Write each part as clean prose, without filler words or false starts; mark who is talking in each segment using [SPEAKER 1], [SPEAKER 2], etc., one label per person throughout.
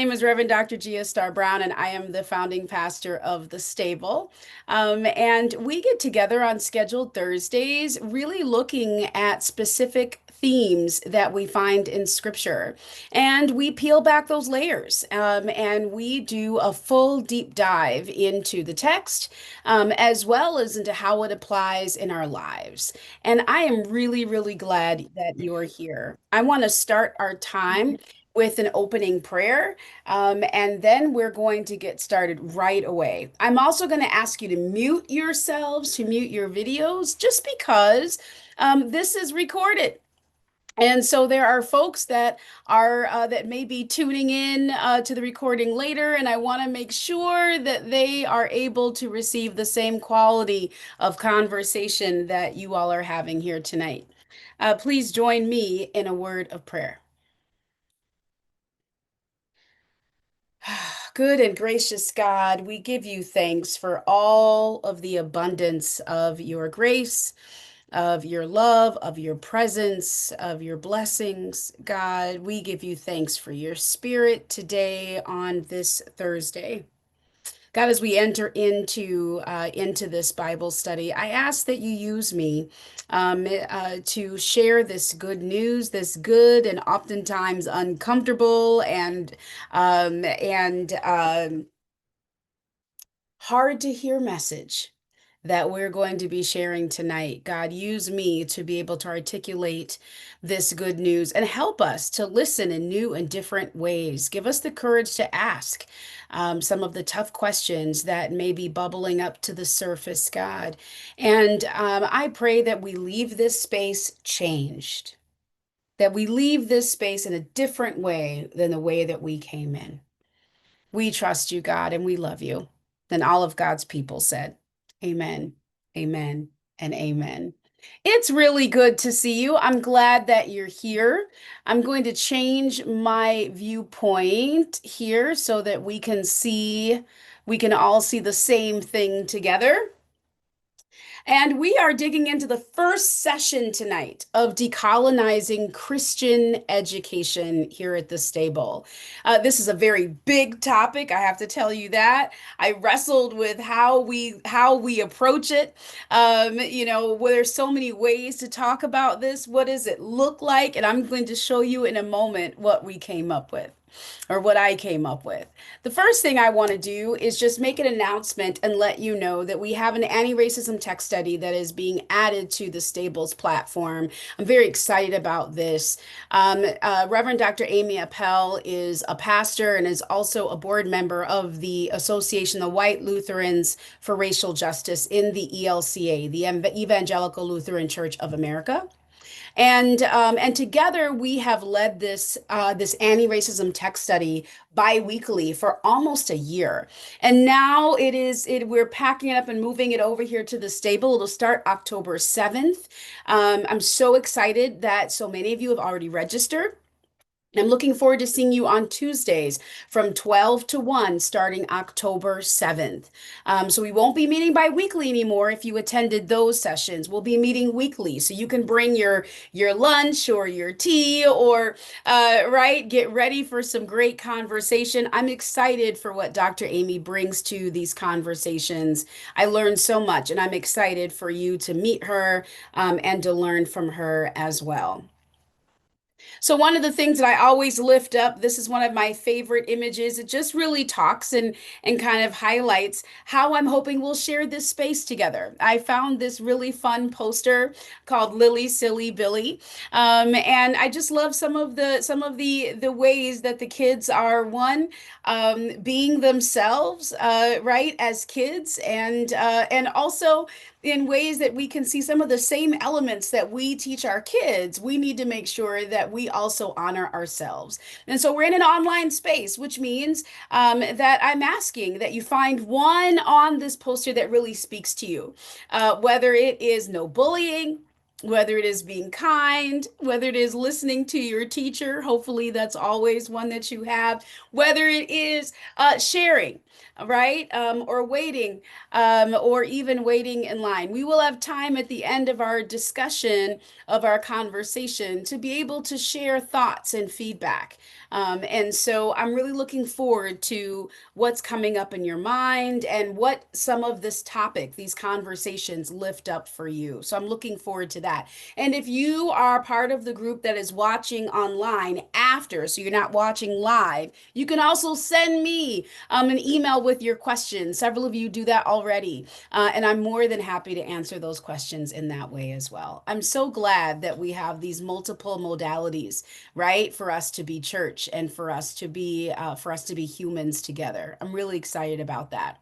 [SPEAKER 1] My name is Reverend Dr. Gia Starr Brown, and I am the founding pastor of the stable. And we get together on scheduled Thursdays, really looking at specific themes that we find in Scripture. And we peel back those layers and we do a full deep dive into the text, as well as into how it applies in our lives. And I am really, really glad that you're here. I want to start our time with an opening prayer. And then we're going to get started right away. I'm also going to ask you to mute yourselves, to mute your videos, just because this is recorded. And so there are folks that are that may be tuning in to the recording later, and I want to make sure that they are able to receive the same quality of conversation that you all are having here tonight. Please join me in a word of prayer. Good and gracious God, we give you thanks for all of the abundance of your grace, of your love, of your presence, of your blessings. God, we give you thanks for your spirit today on this Thursday. God, as we enter into this Bible study, I ask that you use me to share this good news, this good and oftentimes uncomfortable and hard to hear message that we're going to be sharing tonight. God, use me to be able to articulate this good news and help us to listen in new and different ways. Give us the courage to ask some of the tough questions that may be bubbling up to the surface, God. And I pray that we leave this space changed, that we leave this space in a different way than the way that we came in. We trust you, God, and we love you. Then all of God's people said, Amen, amen, and amen. It's really good to see you. I'm glad that you're here. I'm going to change my viewpoint here so that we can all see the same thing together. And we are digging into the first session tonight of decolonizing Christian education here at the stable. This is a very big topic, I have to tell you that. I wrestled with how we approach it. Where there's so many ways to talk about this. What does it look like? And I'm going to show you in a moment what we came up with, or what I came up with. The first thing I want to do is just make an announcement and let you know that we have an anti-racism text study that is being added to the Stables platform. I'm very excited about this. Reverend Dr. Amy Appel is a pastor and is also a board member of the Association of White Lutherans for Racial Justice in the ELCA, the Evangelical Lutheran Church of America. And together we have led this anti-racism tech study bi-weekly for almost a year. And now we're packing it up and moving it over here to the stable. It'll start October 7th. I'm so excited that so many of you have already registered. I'm looking forward to seeing you on Tuesdays from 12 to 1 starting October 7th. So we won't be meeting bi-weekly anymore if you attended those sessions. We'll be meeting weekly. So you can bring your lunch or your tea or right, get ready for some great conversation. I'm excited for what Dr. Amy brings to these conversations. I learned so much, and I'm excited for you to meet her and to learn from her as well. So one of the things that I always lift up, this is one of my favorite images. It just really talks and kind of highlights how I'm hoping we'll share this space together. I found this really fun poster called Lily Silly Billy. And I just love some of the ways that the kids are being themselves, right, as kids, and also in ways that we can see some of the same elements that we teach our kids. We need to make sure that we also honor ourselves. And so we're in an online space, which means that I'm asking that you find one on this poster that really speaks to you, whether it is no bullying, whether it is being kind, whether it is listening to your teacher, hopefully that's always one that you have, whether it is sharing, right? Or waiting, or even waiting in line. We will have time at the end of our discussion, of our conversation, to be able to share thoughts and feedback. And so I'm really looking forward to what's coming up in your mind and what some of this topic, these conversations lift up for you. So I'm looking forward to that. And if you are part of the group that is watching online after, so you're not watching live, you can also send me an email with your questions. Several of you do that already. And I'm more than happy to answer those questions in that way as well. I'm so glad that we have these multiple modalities, right, for us to be church and for us to be humans together. I'm really excited about that.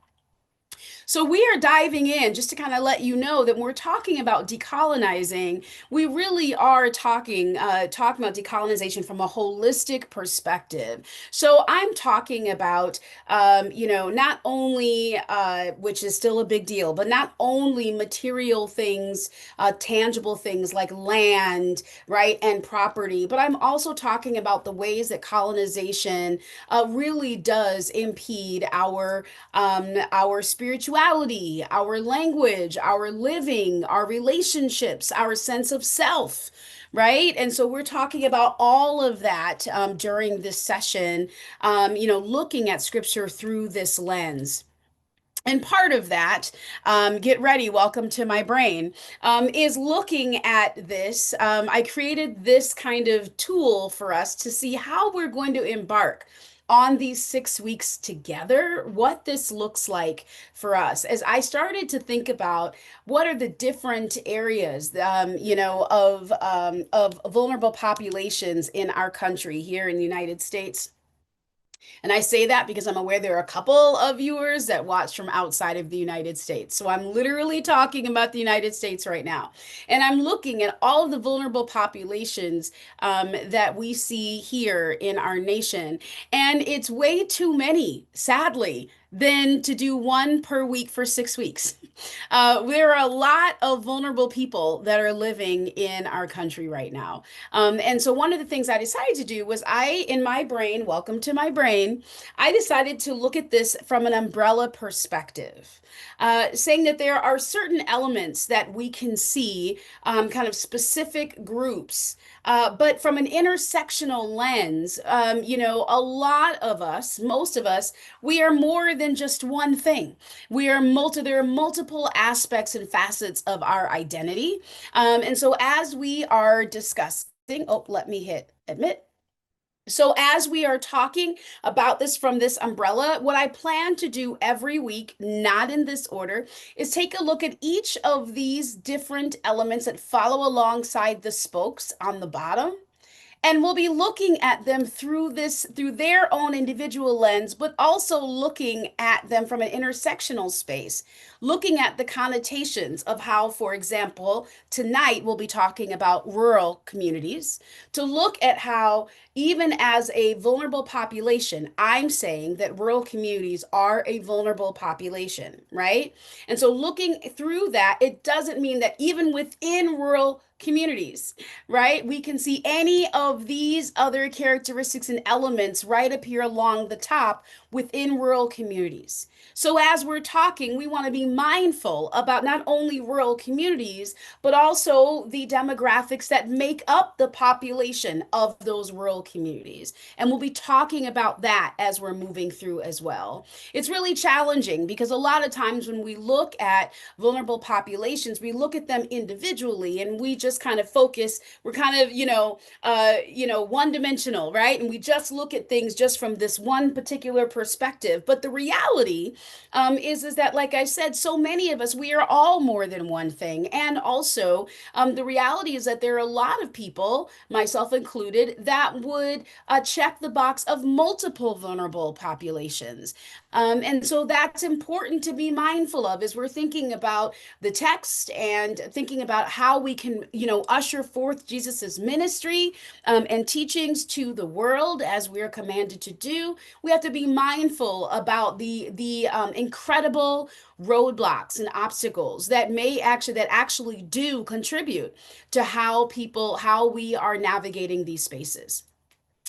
[SPEAKER 1] So we are diving in just to kind of let you know that when we're talking about decolonizing, we really are talking about decolonization from a holistic perspective. So I'm talking about not only which is still a big deal, but not only material things, tangible things like land, right, and property, but I'm also talking about the ways that colonization really does impede our spirituality, our language, our living, our relationships, our sense of self, right? And so we're talking about all of that during this session, looking at scripture through this lens. And part of that, get ready, welcome to my brain, is looking at this. I created this kind of tool for us to see how we're going to embark on these 6 weeks together, what this looks like for us. As I started to think about what are the different areas, of vulnerable populations in our country here in the United States. And I say that because I'm aware there are a couple of viewers that watch from outside of the United States. So I'm literally talking about the United States right now. And I'm looking at all of the vulnerable populations that we see here in our nation. And it's way too many, sadly, than to do one per week for 6 weeks. There are a lot of vulnerable people that are living in our country right now. And so one of the things I decided to do was in my brain, welcome to my brain, I decided to look at this from an umbrella perspective, saying that there are certain elements that we can see, kind of specific groups, but from an intersectional lens, a lot of us, most of us, we are more than just one thing. There are multiple aspects and facets of our identity. And so as we are discussing, oh, let me hit admit. So, as we are talking about this from this umbrella, what I plan to do every week, not in this order, is take a look at each of these different elements that follow alongside the spokes on the bottom, and we'll be looking at them through their own individual lens, but also looking at them from an intersectional space, looking at the connotations of how, for example, tonight we'll be talking about rural communities, to look at how, even as a vulnerable population, I'm saying that rural communities are a vulnerable population, right? And so looking through that, it doesn't mean that even within rural communities, right, we can see any of these other characteristics and elements right up here along the top within rural communities. So, as we're talking, we want to be mindful about not only rural communities, but also the demographics that make up the population of those rural communities. And we'll be talking about that as we're moving through as well. It's really challenging because a lot of times when we look at vulnerable populations, we look at them individually and we just kind of focus, we're kind of, one dimensional, right? And we just look at things just from this one particular perspective. But the reality is that, like I said, so many of us, we are all more than one thing. And also, the reality is that there are a lot of people, myself included, that would check the box of multiple vulnerable populations. And so that's important to be mindful of as we're thinking about the text and thinking about how we can, usher forth Jesus's ministry and teachings to the world as we're commanded to do. We have to be mindful about the incredible roadblocks and obstacles that actually do contribute to how we are navigating these spaces.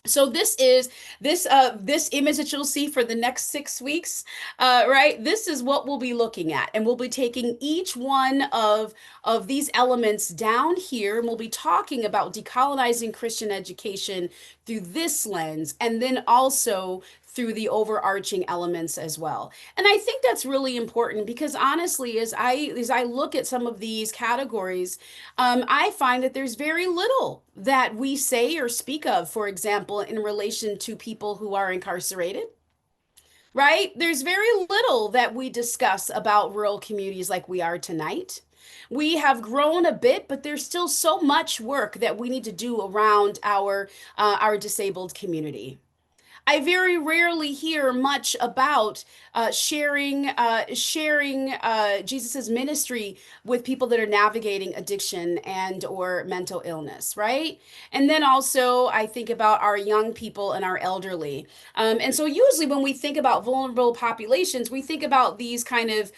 [SPEAKER 1] So this image that you'll see for the next 6 weeks, right? This is what we'll be looking at, and we'll be taking each one of these elements down here, and we'll be talking about decolonizing Christian education through this lens, and then also through the overarching elements as well. And I think that's really important because honestly, as I look at some of these categories, I find that there's very little that we say or speak of, for example, in relation to people who are incarcerated, right? There's very little that we discuss about rural communities like we are tonight. We have grown a bit, but there's still so much work that we need to do around our disabled community. I very rarely hear much about sharing Jesus's ministry with people that are navigating addiction and or mental illness, right? And then also I think about our young people and our elderly. And so usually when we think about vulnerable populations, we think about these kind of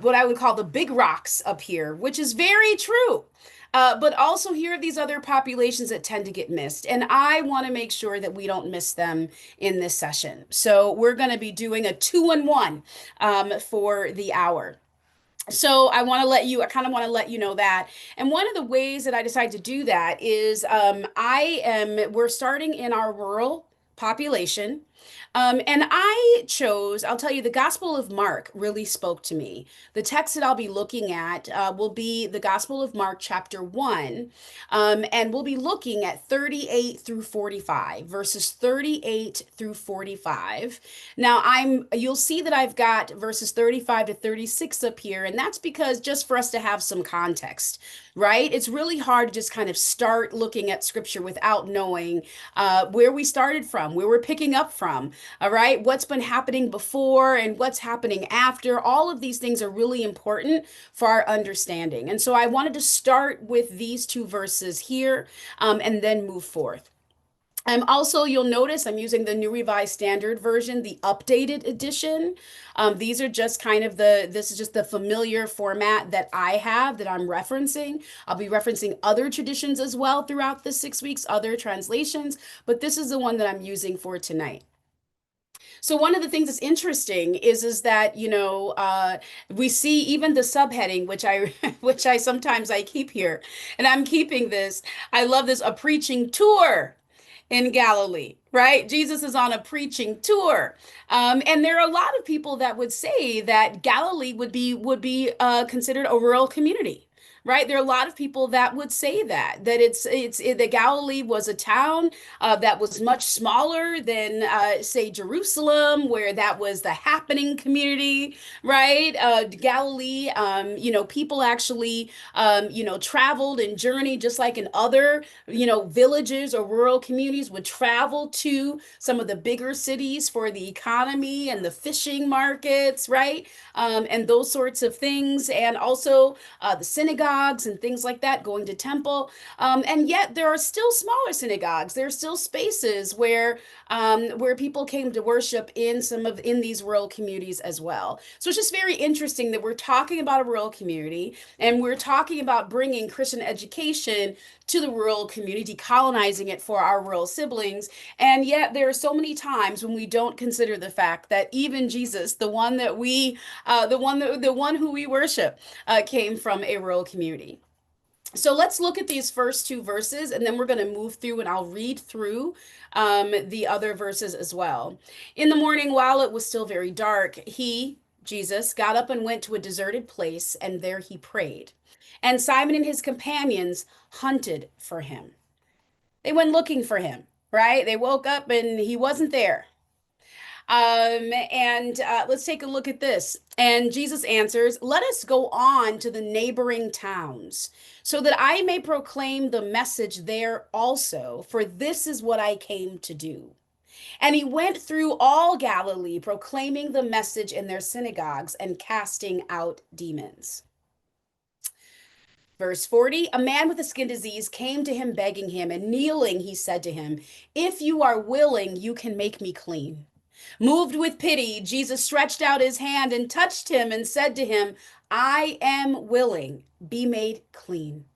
[SPEAKER 1] what I would call the big rocks up here, which is very true. But also here are these other populations that tend to get missed. And I want to make sure that we don't miss them in this session. So we're going to be doing a 2-in-1 for the hour. So I kind of want to let you know that. And one of the ways that I decided to do that is we're starting in our rural population. And I'll tell you, the Gospel of Mark really spoke to me. The text that I'll be looking at will be the Gospel of Mark, chapter 1, and we'll be looking at 38 through 45, verses 38 through 45. Now, you'll see that I've got verses 35 to 36 up here, and that's because just for us to have some context, right? It's really hard to just kind of start looking at scripture without knowing where we started from, where we're picking up from, all right? What's been happening before and what's happening after. All of these things are really important for our understanding. And so I wanted to start with these two verses here and then move forth. Also, you'll notice I'm using the New Revised Standard Version, the updated edition. This is just the familiar format that I have that I'm referencing. I'll be referencing other traditions as well throughout the 6 weeks, other translations, but this is the one that I'm using for tonight. So one of the things that's interesting is that we see even the subheading, which I which I sometimes I keep here, and I'm keeping this. I love this, a preaching tour in Galilee, right? Jesus is on a preaching tour, and there are a lot of people that would say that Galilee would be considered a rural community. Right, there are a lot of people that would say that Galilee was a town that was much smaller than say Jerusalem, where that was the happening community, right? Galilee, people actually traveled and journeyed just like in other villages or rural communities would travel to some of the bigger cities for the economy and the fishing markets, right? And those sorts of things, and also the synagogues and things like that, going to temple. And yet there are still smaller synagogues. There are still spaces where people came to worship in these rural communities as well. So it's just very interesting that we're talking about a rural community and we're talking about bringing Christian education to the rural community, colonizing it for our rural siblings. And yet there are so many times when we don't consider the fact that even Jesus, the one who we worship, came from a rural community. So let's look at these first two verses, and then we're going to move through and I'll read through the other verses as well. In the morning, while it was still very dark, Jesus, got up and went to a deserted place, and there he prayed. And Simon and his companions hunted for him. They went looking for him, right? They woke up and he wasn't there. And Let's take a look at this. And Jesus answers, "Let us go on to the neighboring towns, so that I may proclaim the message there also, for this is what I came to do." And he went through all Galilee, proclaiming the message in their synagogues and casting out demons. Verse 40, a man with a skin disease came to him begging him, and kneeling, he said to him, "If you are willing, you can make me clean." Moved with pity, Jesus stretched out his hand and touched him and said to him, "I am willing, be made clean."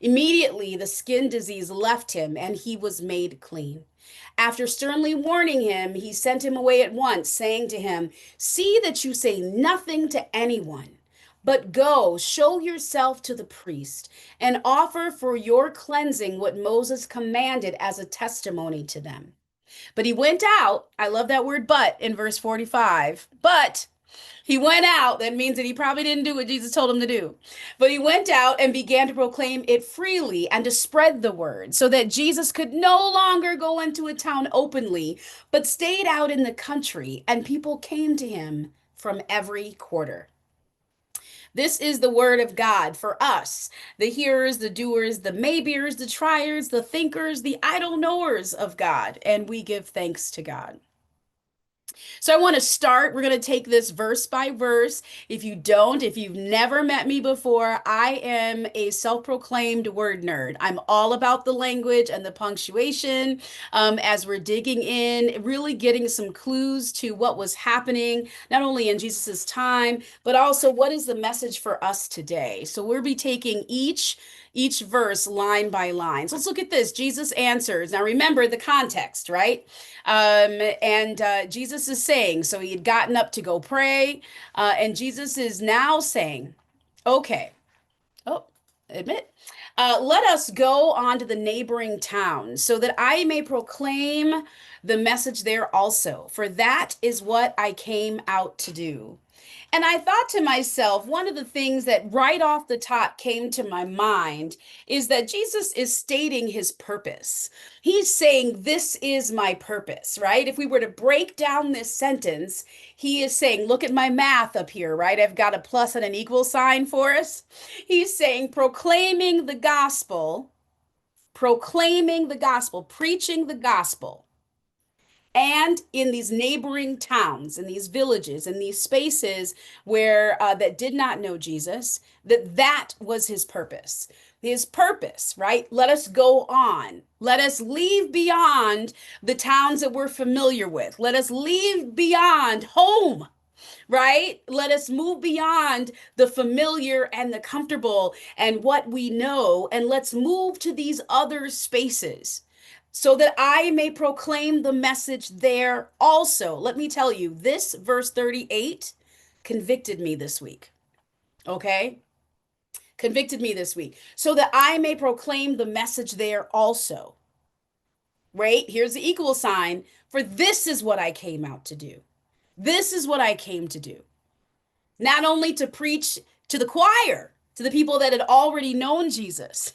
[SPEAKER 1] Immediately, the skin disease left him and he was made clean. After sternly warning him, he sent him away at once, saying to him, "See that you say nothing to anyone, but go, show yourself to the priest, and offer for your cleansing what Moses commanded as a testimony to them." But he went out. I love that word but in verse 45. But he went out. That means that he probably didn't do what Jesus told him to do. But he went out and began to proclaim it freely and to spread the word so that Jesus could no longer go into a town openly, but stayed out in the country, and people came to him from every quarter. This is the word of God for us, the hearers, the doers, the maybeers, the triers, the thinkers, the idle knowers of God, and we give thanks to God. So I want to start. We're going to take this verse by verse. If you've never met me before, I am a self-proclaimed word nerd. I'm all about the language and the punctuation as we're digging in, really getting some clues to what was happening, not only in Jesus's time, but also what is the message for us today. So we'll be taking each verse line by line. So let's look at this. Jesus answers. Now remember the context, right? And Jesus is saying, so he had gotten up to go pray, and Jesus is now saying, okay, oh, admit, let us go on to the neighboring towns so that I may proclaim the message there also, for that is what I came out to do. And I thought to myself, one of the things that right off the top came to my mind is that Jesus is stating his purpose. He's saying, "This is my purpose," right? If we were to break down this sentence, he is saying, look at my math up here, right? I've got a plus and an equal sign for us. He's saying, proclaiming the gospel, preaching the gospel, and in these neighboring towns, in these villages, in these spaces where that did not know Jesus, that was his purpose. His purpose, right? Let us go on. Let us leave beyond the towns that we're familiar with. Let us leave beyond home, right? Let us move beyond the familiar and the comfortable and what we know, and let's move to these other spaces so that I may proclaim the message there also. Let me tell you, this verse 38 convicted me this week. Okay? Convicted me this week. So that I may proclaim the message there also. Right? Here's the equal sign. For this is what I came out to do. This is what I came to do. Not only to preach to the choir, to the people that had already known Jesus,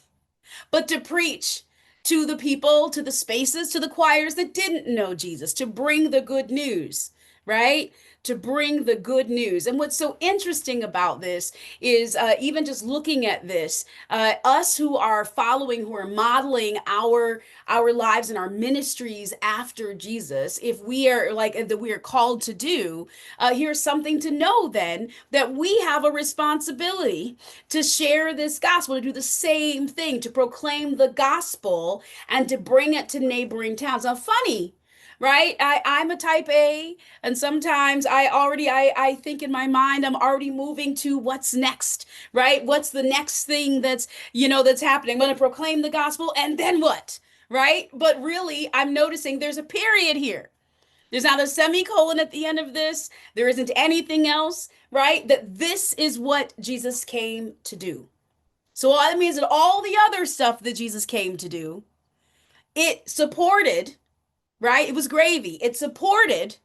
[SPEAKER 1] but to preach to the people, to the spaces, to the choirs that didn't know Jesus, to bring the good news, right? To bring the good news. And what's so interesting about this is even just looking at this, us who are following, who are modeling our lives and our ministries after Jesus, if we are like that we are called to do, here's something to know then that we have a responsibility to share this gospel, to do the same thing, to proclaim the gospel and to bring it to neighboring towns. Now, funny, right? I'm a type A, and sometimes I think in my mind I'm already moving to what's next, right? What's the next thing that's happening? I'm going to proclaim the gospel, and then what? Right? But really, I'm noticing there's a period here. There's not a semicolon at the end of this. There isn't anything else, right? That this is what Jesus came to do. So that means that all the other stuff that Jesus came to do, it supported, right? It was gravy. It supported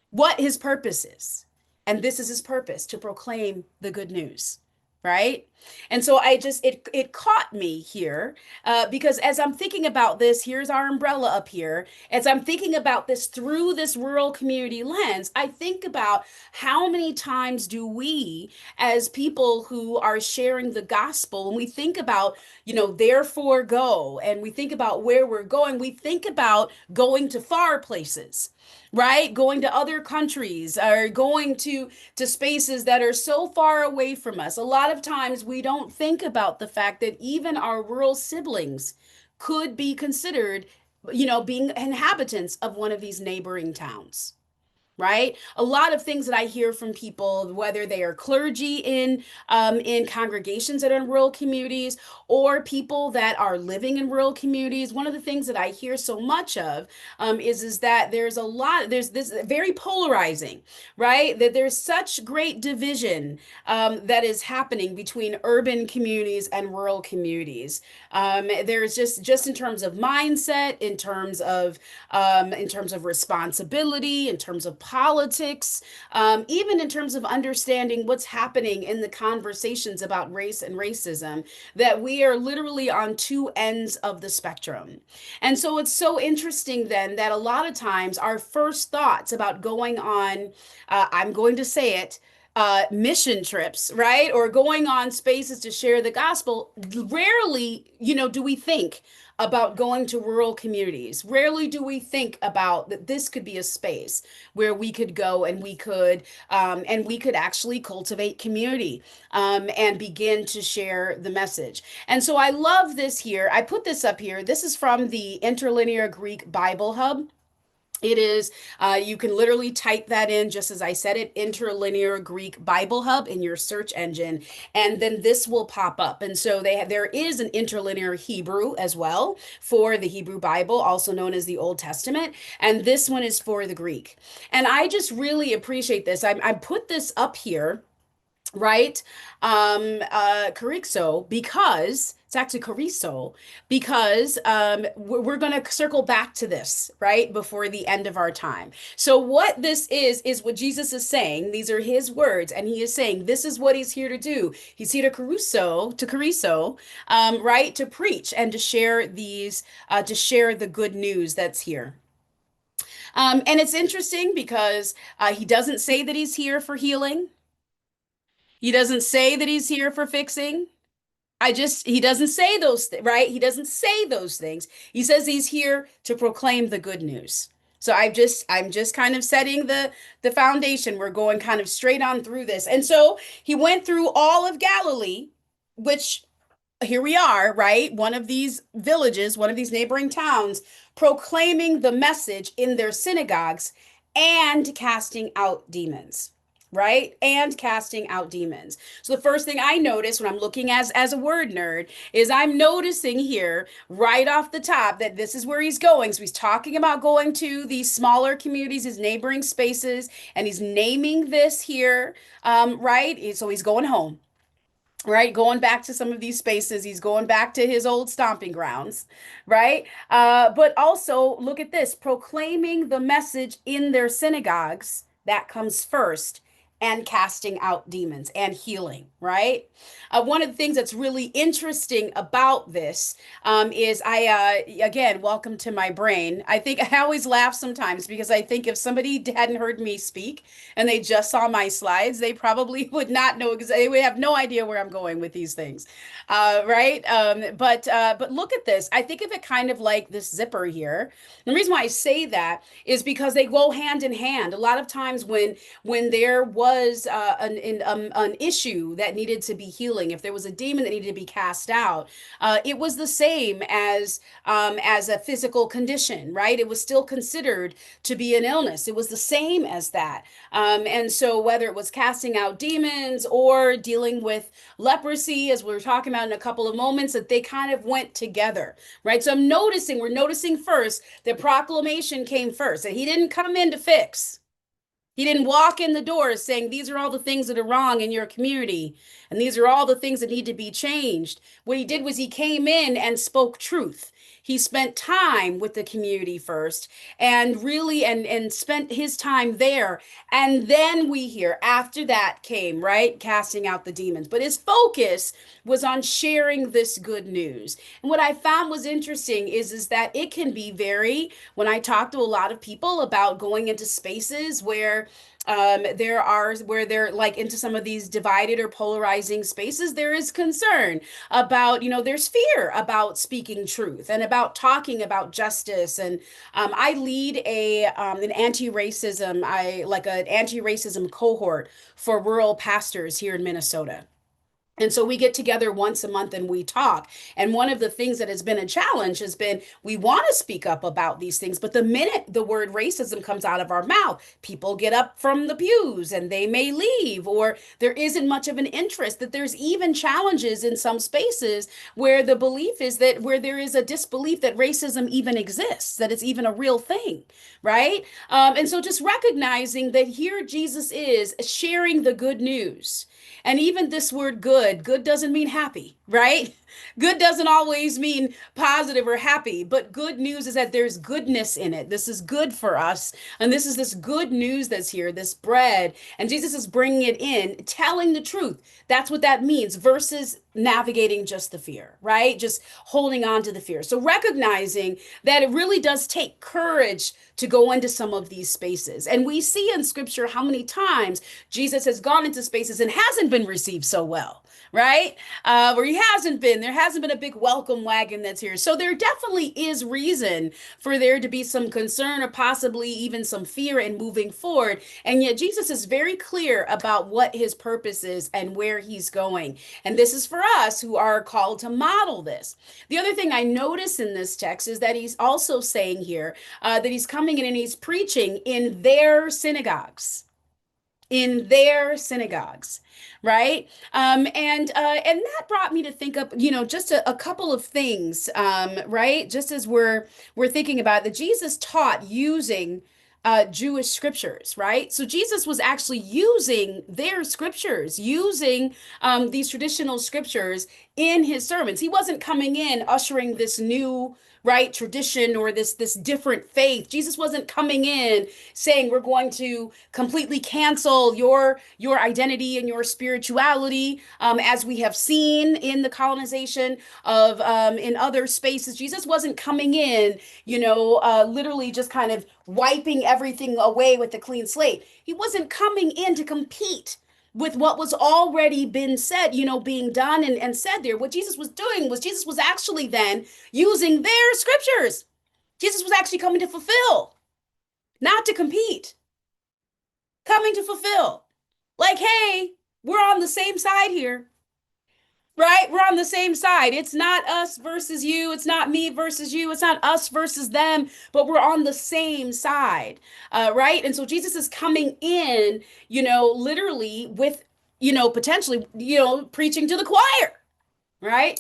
[SPEAKER 1] what his purpose is. And this is his purpose, to proclaim the good news, right? And so it caught me here because as I'm thinking about this, here's our umbrella up here. As I'm thinking about this through this rural community lens, I think about how many times do we, as people who are sharing the gospel, when we think about, therefore go, and we think about where we're going, we think about going to far places, right? Going to other countries or going to spaces that are so far away from us. A lot of times we don't think about the fact that even our rural siblings could be considered, being inhabitants of one of these neighboring towns. right? A lot of things that I hear from people, whether they are clergy in congregations that are in rural communities or people that are living in rural communities. One of the things that I hear so much of is that there's this very polarizing, right? That there's such great division that is happening between urban communities and rural communities. There's just in terms of mindset, in terms of responsibility, in terms of politics, even in terms of understanding what's happening in the conversations about race and racism, that we are literally on two ends of the spectrum. And so it's so interesting then that a lot of times our first thoughts about going on, I'm going to say it, mission trips, right? Or going on spaces to share the gospel, rarely, do we think about going to rural communities. Rarely do we think about that this could be a space where we could go and we could actually cultivate community and begin to share the message. And so I love this here. I put this up here. This is from the Interlinear Greek Bible Hub. It is, you can literally type that in, just as I said it, Interlinear Greek Bible Hub in your search engine, and then this will pop up. And so there is an interlinear Hebrew as well for the Hebrew Bible, also known as the Old Testament, and this one is for the Greek. And I just really appreciate this. I put this up here, right? Carrizo, because it's actually Carrizo, because we're going to circle back to this, right, before the end of our time. So what this is what Jesus is saying. These are his words, and he is saying this is what he's here to do. He's here to Carrizo, right, to preach and to share the good news that's here. And it's interesting because he doesn't say that he's here for healing. He doesn't say that he's here for fixing. He doesn't say those things, right? He doesn't say those things. He says he's here to proclaim the good news. So I'm just kind of setting the foundation. We're going kind of straight on through this. And so he went through all of Galilee, which here we are, right? One of these villages, one of these neighboring towns, proclaiming the message in their synagogues and casting out demons. Right? And casting out demons. So the first thing I notice when I'm looking as a word nerd is I'm noticing here right off the top that this is where he's going. So he's talking about going to these smaller communities, his neighboring spaces, and he's naming this here, right? So he's going home, right? Going back to some of these spaces. He's going back to his old stomping grounds, right? But also, look at this, proclaiming the message in their synagogues, that comes first, and casting out demons and healing, right? One of the things that's really interesting about this is again, welcome to my brain. I think I always laugh sometimes because I think if somebody hadn't heard me speak and they just saw my slides, they probably would not know, they would have no idea where I'm going with these things, right? But look at this. I think of it kind of like this zipper here. The reason why I say that is because they go hand in hand. A lot of times when there was an issue that needed to be healing, if there was a demon that needed to be cast out, it was the same as a physical condition, right? It was still considered to be an illness. It was the same as that. And so whether it was casting out demons or dealing with leprosy, as we were talking about in a couple of moments, that they kind of went together, right? So we're noticing first that proclamation came first, that he didn't come in to fix. He didn't walk in the door saying, these are all the things that are wrong in your community, and these are all the things that need to be changed. What he did was he came in and spoke truth. He spent time with the community first and really and spent his time there. And then we hear after that came, right, casting out the demons. But his focus was on sharing this good news. And what I found was interesting is that it can be when I talk to a lot of people about going into spaces where they're like into some of these divided or polarizing spaces, there is concern about, there's fear about speaking truth and about talking about justice. And I lead an anti-racism cohort for rural pastors here in Minnesota. And so we get together once a month and we talk. And one of the things that has been a challenge has been we want to speak up about these things, but the minute the word racism comes out of our mouth, people get up from the pews and they may leave, or there isn't much of an interest. That there's even challenges in some spaces where the belief is that where there is a disbelief that racism even exists, that it's even a real thing, right? And so just recognizing that here Jesus is sharing the good news. And even this word good, good doesn't mean happy, right? Good doesn't always mean positive or happy, but good news is that there's goodness in it. This is good for us. And this is this good news that's here, this bread. And Jesus is bringing it in, telling the truth. That's what that means versus navigating just the fear, right? Just holding on to the fear. So recognizing that it really does take courage to go into some of these spaces. And we see in scripture how many times Jesus has gone into spaces and hasn't been received so well, right? Where he hasn't been. There hasn't been a big welcome wagon that's here. So there definitely is reason for there to be some concern or possibly even some fear in moving forward. And yet Jesus is very clear about what his purpose is and where he's going. And this is for us who are called to model this. The other thing I notice in this text is that he's also saying here that he's coming in and he's preaching in their synagogues, right? And that brought me to think of, just a couple of things, right? Just as we're thinking about that Jesus taught using Jewish scriptures, right? So Jesus was actually using their scriptures, using these traditional scriptures in his sermons. He wasn't coming in ushering this new, right, tradition or this different faith. Jesus wasn't coming in saying we're going to completely cancel your identity and your spirituality, as we have seen in the colonization of in other spaces. Jesus wasn't coming in, literally just kind of wiping everything away with a clean slate. He wasn't coming in to compete with what was already been said, being done and said there. What Jesus was doing was Jesus was actually then using their scriptures. Jesus was actually coming to fulfill, not to compete, coming to fulfill. Like, hey, we're on the same side here, right? We're on the same side. It's not us versus you. It's not me versus you. It's not us versus them, but we're on the same side, right? And so Jesus is coming in, literally with, potentially, preaching to the choir, right?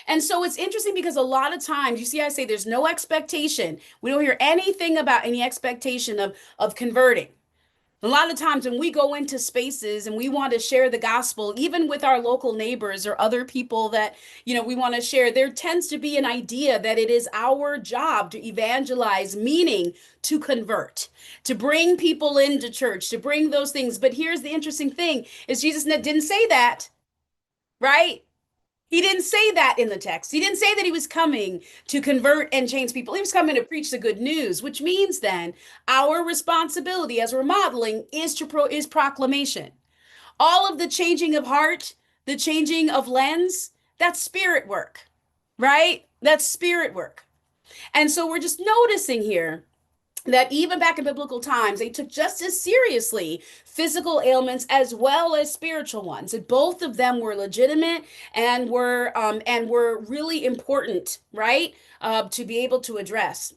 [SPEAKER 1] And so it's interesting because a lot of times you see, I say there's no expectation. We don't hear anything about any expectation of converting. A lot of times when we go into spaces and we want to share the gospel, even with our local neighbors or other people that, we want to share, there tends to be an idea that it is our job to evangelize, meaning to convert, to bring people into church, to bring those things. But here's the interesting thing is Jesus didn't say that, right? He didn't say that in the text. He didn't say that he was coming to convert and change people. He was coming to preach the good news, which means then our responsibility as we're modeling is proclamation. All of the changing of heart, the changing of lens, that's spirit work, right? That's spirit work. And so we're just noticing here that even back in biblical times, they took just as seriously physical ailments as well as spiritual ones. And both of them were legitimate and were really important, right? To be able to address.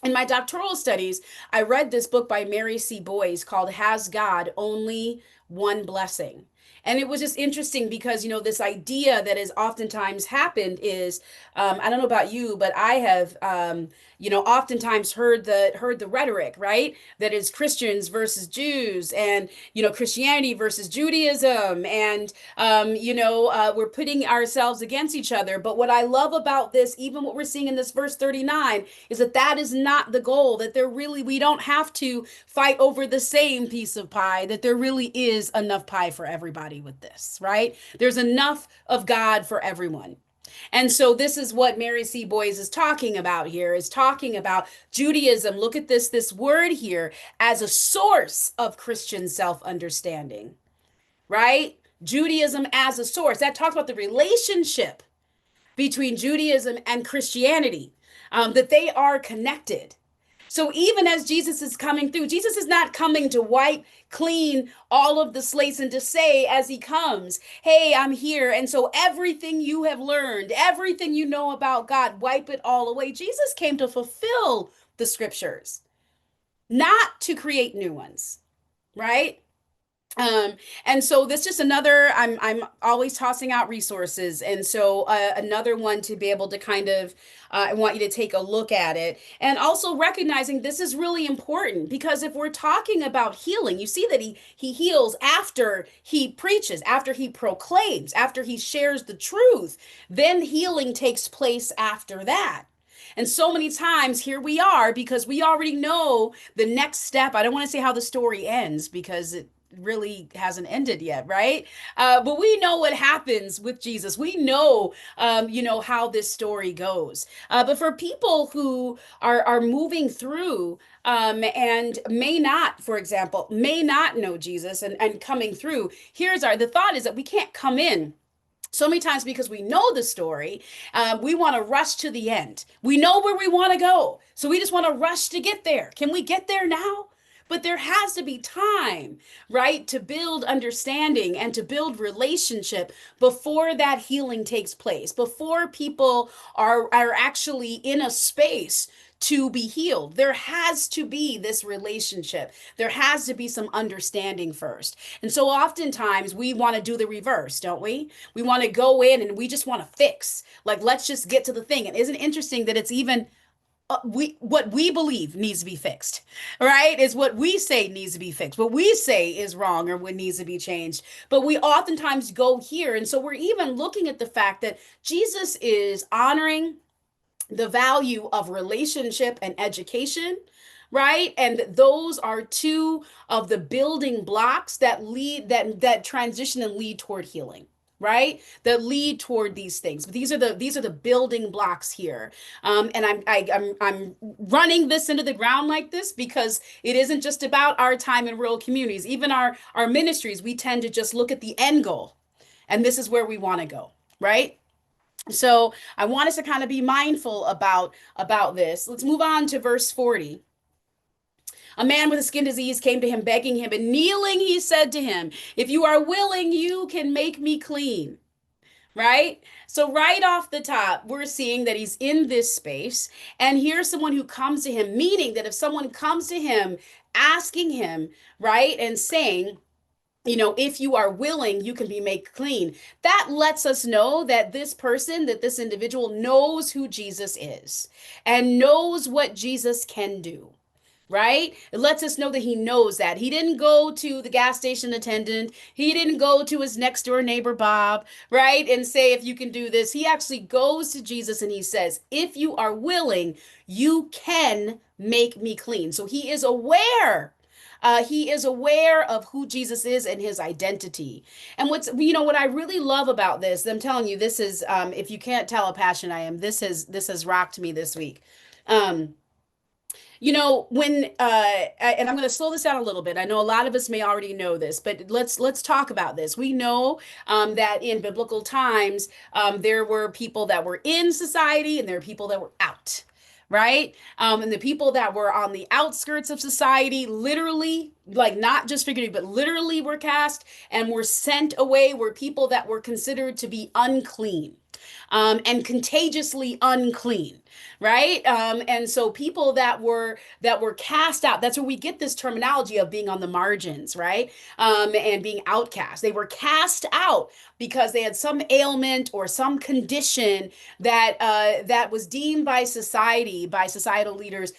[SPEAKER 1] In my doctoral studies, I read this book by Mary C. Boyce called Has God Only One Blessing? And it was just interesting because, this idea that has oftentimes happened is, I don't know about you, but I have, oftentimes heard the rhetoric, right? That is Christians versus Jews and, Christianity versus Judaism. And, we're putting ourselves against each other. But what I love about this, even what we're seeing in this verse 39, is that is not the goal, that we don't have to fight over the same piece of pie, that there really is enough pie for everybody with this, right? There's enough of God for everyone. And so this is what Mary C. Boyce is talking about here, is talking about Judaism. Look at this word here as a source of Christian self-understanding, right? Judaism as a source. That talks about the relationship between Judaism and Christianity, that they are connected. So even as Jesus is coming through, Jesus is not coming to wipe clean all of the slates and to say as he comes, hey, I'm here. And so everything you have learned, everything you know about God, wipe it all away. Jesus came to fulfill the scriptures, not to create new ones, right? Um, and so this just another, I'm always tossing out resources. And so another one to be able to kind of I want you to take a look at it. And also recognizing this is really important because if we're talking about healing, you see that he heals after he preaches, after he proclaims, after he shares the truth, then healing takes place after that. And so many times here we are because we already know the next step. I don't want to say how the story ends because it really hasn't ended yet, right? But we know what happens with Jesus. We know, how this story goes. But for people who are moving through and may not, for example, may not know Jesus and coming through, the thought is that we can't come in so many times because we know the story, we want to rush to the end. We know where we want to go. So we just want to rush to get there. Can we get there now? But there has to be time, right, to build understanding and to build relationship before that healing takes place, before people are actually in a space to be healed. There has to be this relationship. There has to be some understanding first. And so oftentimes we want to do the reverse, don't we? We want to go in and we just want to fix. Like, let's just get to the thing. And isn't it interesting that it's even we what we believe needs to be fixed, right? Is what we say needs to be fixed. What we say is wrong or what needs to be changed. But we oftentimes go here. And so we're even looking at the fact that Jesus is honoring the value of relationship and education, right? And those are two of the building blocks that lead that transition and lead toward healing, right? That lead toward these things. But these are the building blocks here. And I'm running this into the ground like this because it isn't just about our time in rural communities. Even our ministries, we tend to just look at the end goal, and this is where we want to go, right? So I want us to kind of be mindful about this. Let's move on to verse 40. A man with a skin disease came to him, begging him, and kneeling, he said to him, if you are willing, you can make me clean. Right? So, right off the top, we're seeing that he's in this space. And here's someone who comes to him, meaning that if someone comes to him, asking him, right, and saying, if you are willing, you can be made clean. That lets us know that this person, that this individual knows who Jesus is and knows what Jesus can do. Right? It lets us know that he knows that. He didn't go to the gas station attendant. He didn't go to his next door neighbor, Bob, right? And say, if you can do this. He actually goes to Jesus and he says, if you are willing, you can make me clean. So he is aware of who Jesus is and his identity. And what I really love about this, I'm telling you, this is, if you can't tell how passionate I am, this has rocked me this week. Um, when and I'm going to slow this down a little bit. I know a lot of us may already know this, but let's talk about this. We know that in biblical times there were people that were in society and there are people that were out, right? And the people that were on the outskirts of society, literally, like not just figuratively, but literally were cast and were sent away, were people that were considered to be unclean and contagiously unclean, right? And so people that were cast out. That's where we get this terminology of being on the margins, right? And being outcast. They were cast out because they had some ailment or some condition that was deemed by society, by societal leaders,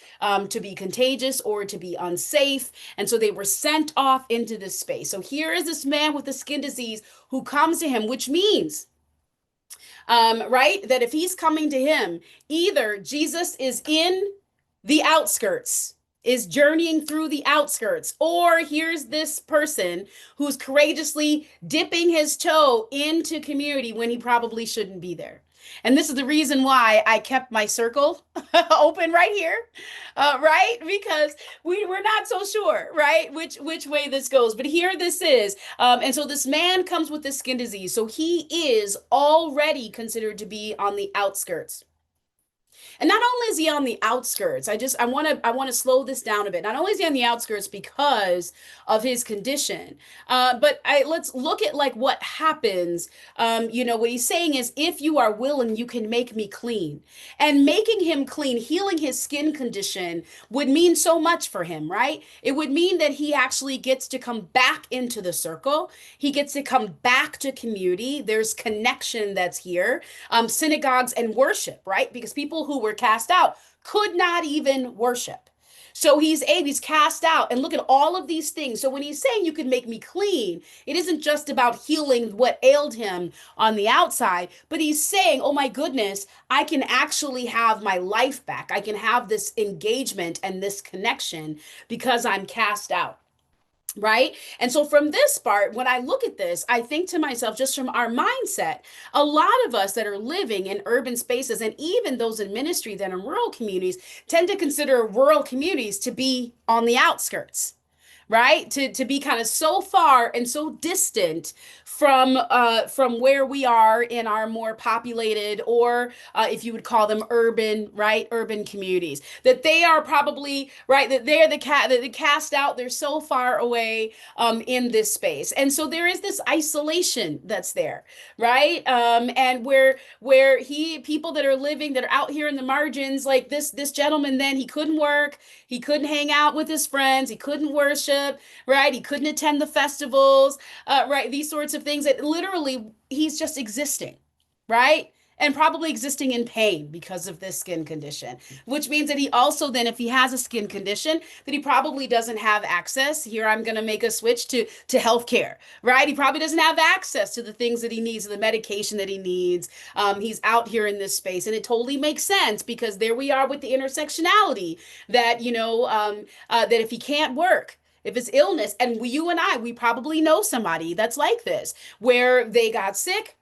[SPEAKER 1] to be contagious or to be unsafe, and so they were sent off into this space. So here is this man with a skin disease who comes to him, which means right? That if he's coming to him, either Jesus is in the outskirts, is journeying through the outskirts, or here's this person who's courageously dipping his toe into community when he probably shouldn't be there. And this is the reason why I kept my circle open right here, right? Because we're not so sure, right, which way this goes. But here this is, and so this man comes with this skin disease, so he is already considered to be on the outskirts. And not only is he on the outskirts, I want to slow this down a bit. Not only is he on the outskirts because of his condition, but let's look at like what happens. What he's saying is, if you are willing, you can make me clean. And making him clean, healing his skin condition would mean so much for him, right? It would mean that he actually gets to come back into the circle. He gets to come back to community. There's connection that's here. Synagogues and worship, right? Because people who were cast out could not even worship. So he's cast out, and look at all of these things. So when he's saying you can make me clean, it isn't just about healing what ailed him on the outside, but he's saying, oh my goodness, I can actually have my life back. I can have this engagement and this connection because I'm cast out. Right. And so, from this part, when I look at this, I think to myself, just from our mindset, a lot of us that are living in urban spaces and even those in ministry that are in rural communities tend to consider rural communities to be on the outskirts, right? To be kind of so far and so distant from where we are in our more populated, or if you would call them urban, right? Urban communities. That they are probably right, that they're the cast out, they're so far away in this space. And so there is this isolation that's there, right? And where he people that are living that are out here in the margins, like this gentleman, then he couldn't work, he couldn't hang out with his friends, he couldn't worship, right? He couldn't attend the festivals, right? These sorts of things that literally he's just existing, right? And probably existing in pain because of this skin condition, which means that he also, then, if he has a skin condition, that he probably doesn't have access. Here, I'm going to make a switch to healthcare, right? He probably doesn't have access to the things that he needs, the medication that he needs. He's out here in this space, and it totally makes sense because there we are with the intersectionality that that if he can't work, if it's illness, and you and we probably know somebody that's like this, where they got sick,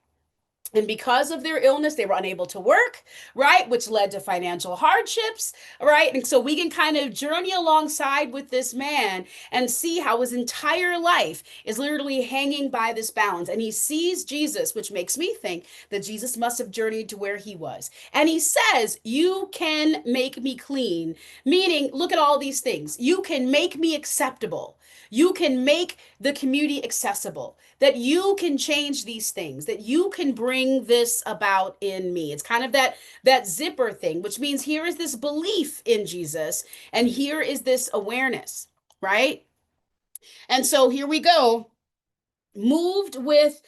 [SPEAKER 1] and because of their illness, they were unable to work, right? Which led to financial hardships, right? And so we can kind of journey alongside with this man and see how his entire life is literally hanging by this balance. And he sees Jesus, which makes me think that Jesus must have journeyed to where he was. And he says, you can make me clean, meaning, look at all these things. You can make me acceptable. You can make the community accessible, that you can change these things, that you can bring this about in me. It's kind of that zipper thing, which means here is this belief in Jesus and here is this awareness, right? And so here we go, moved with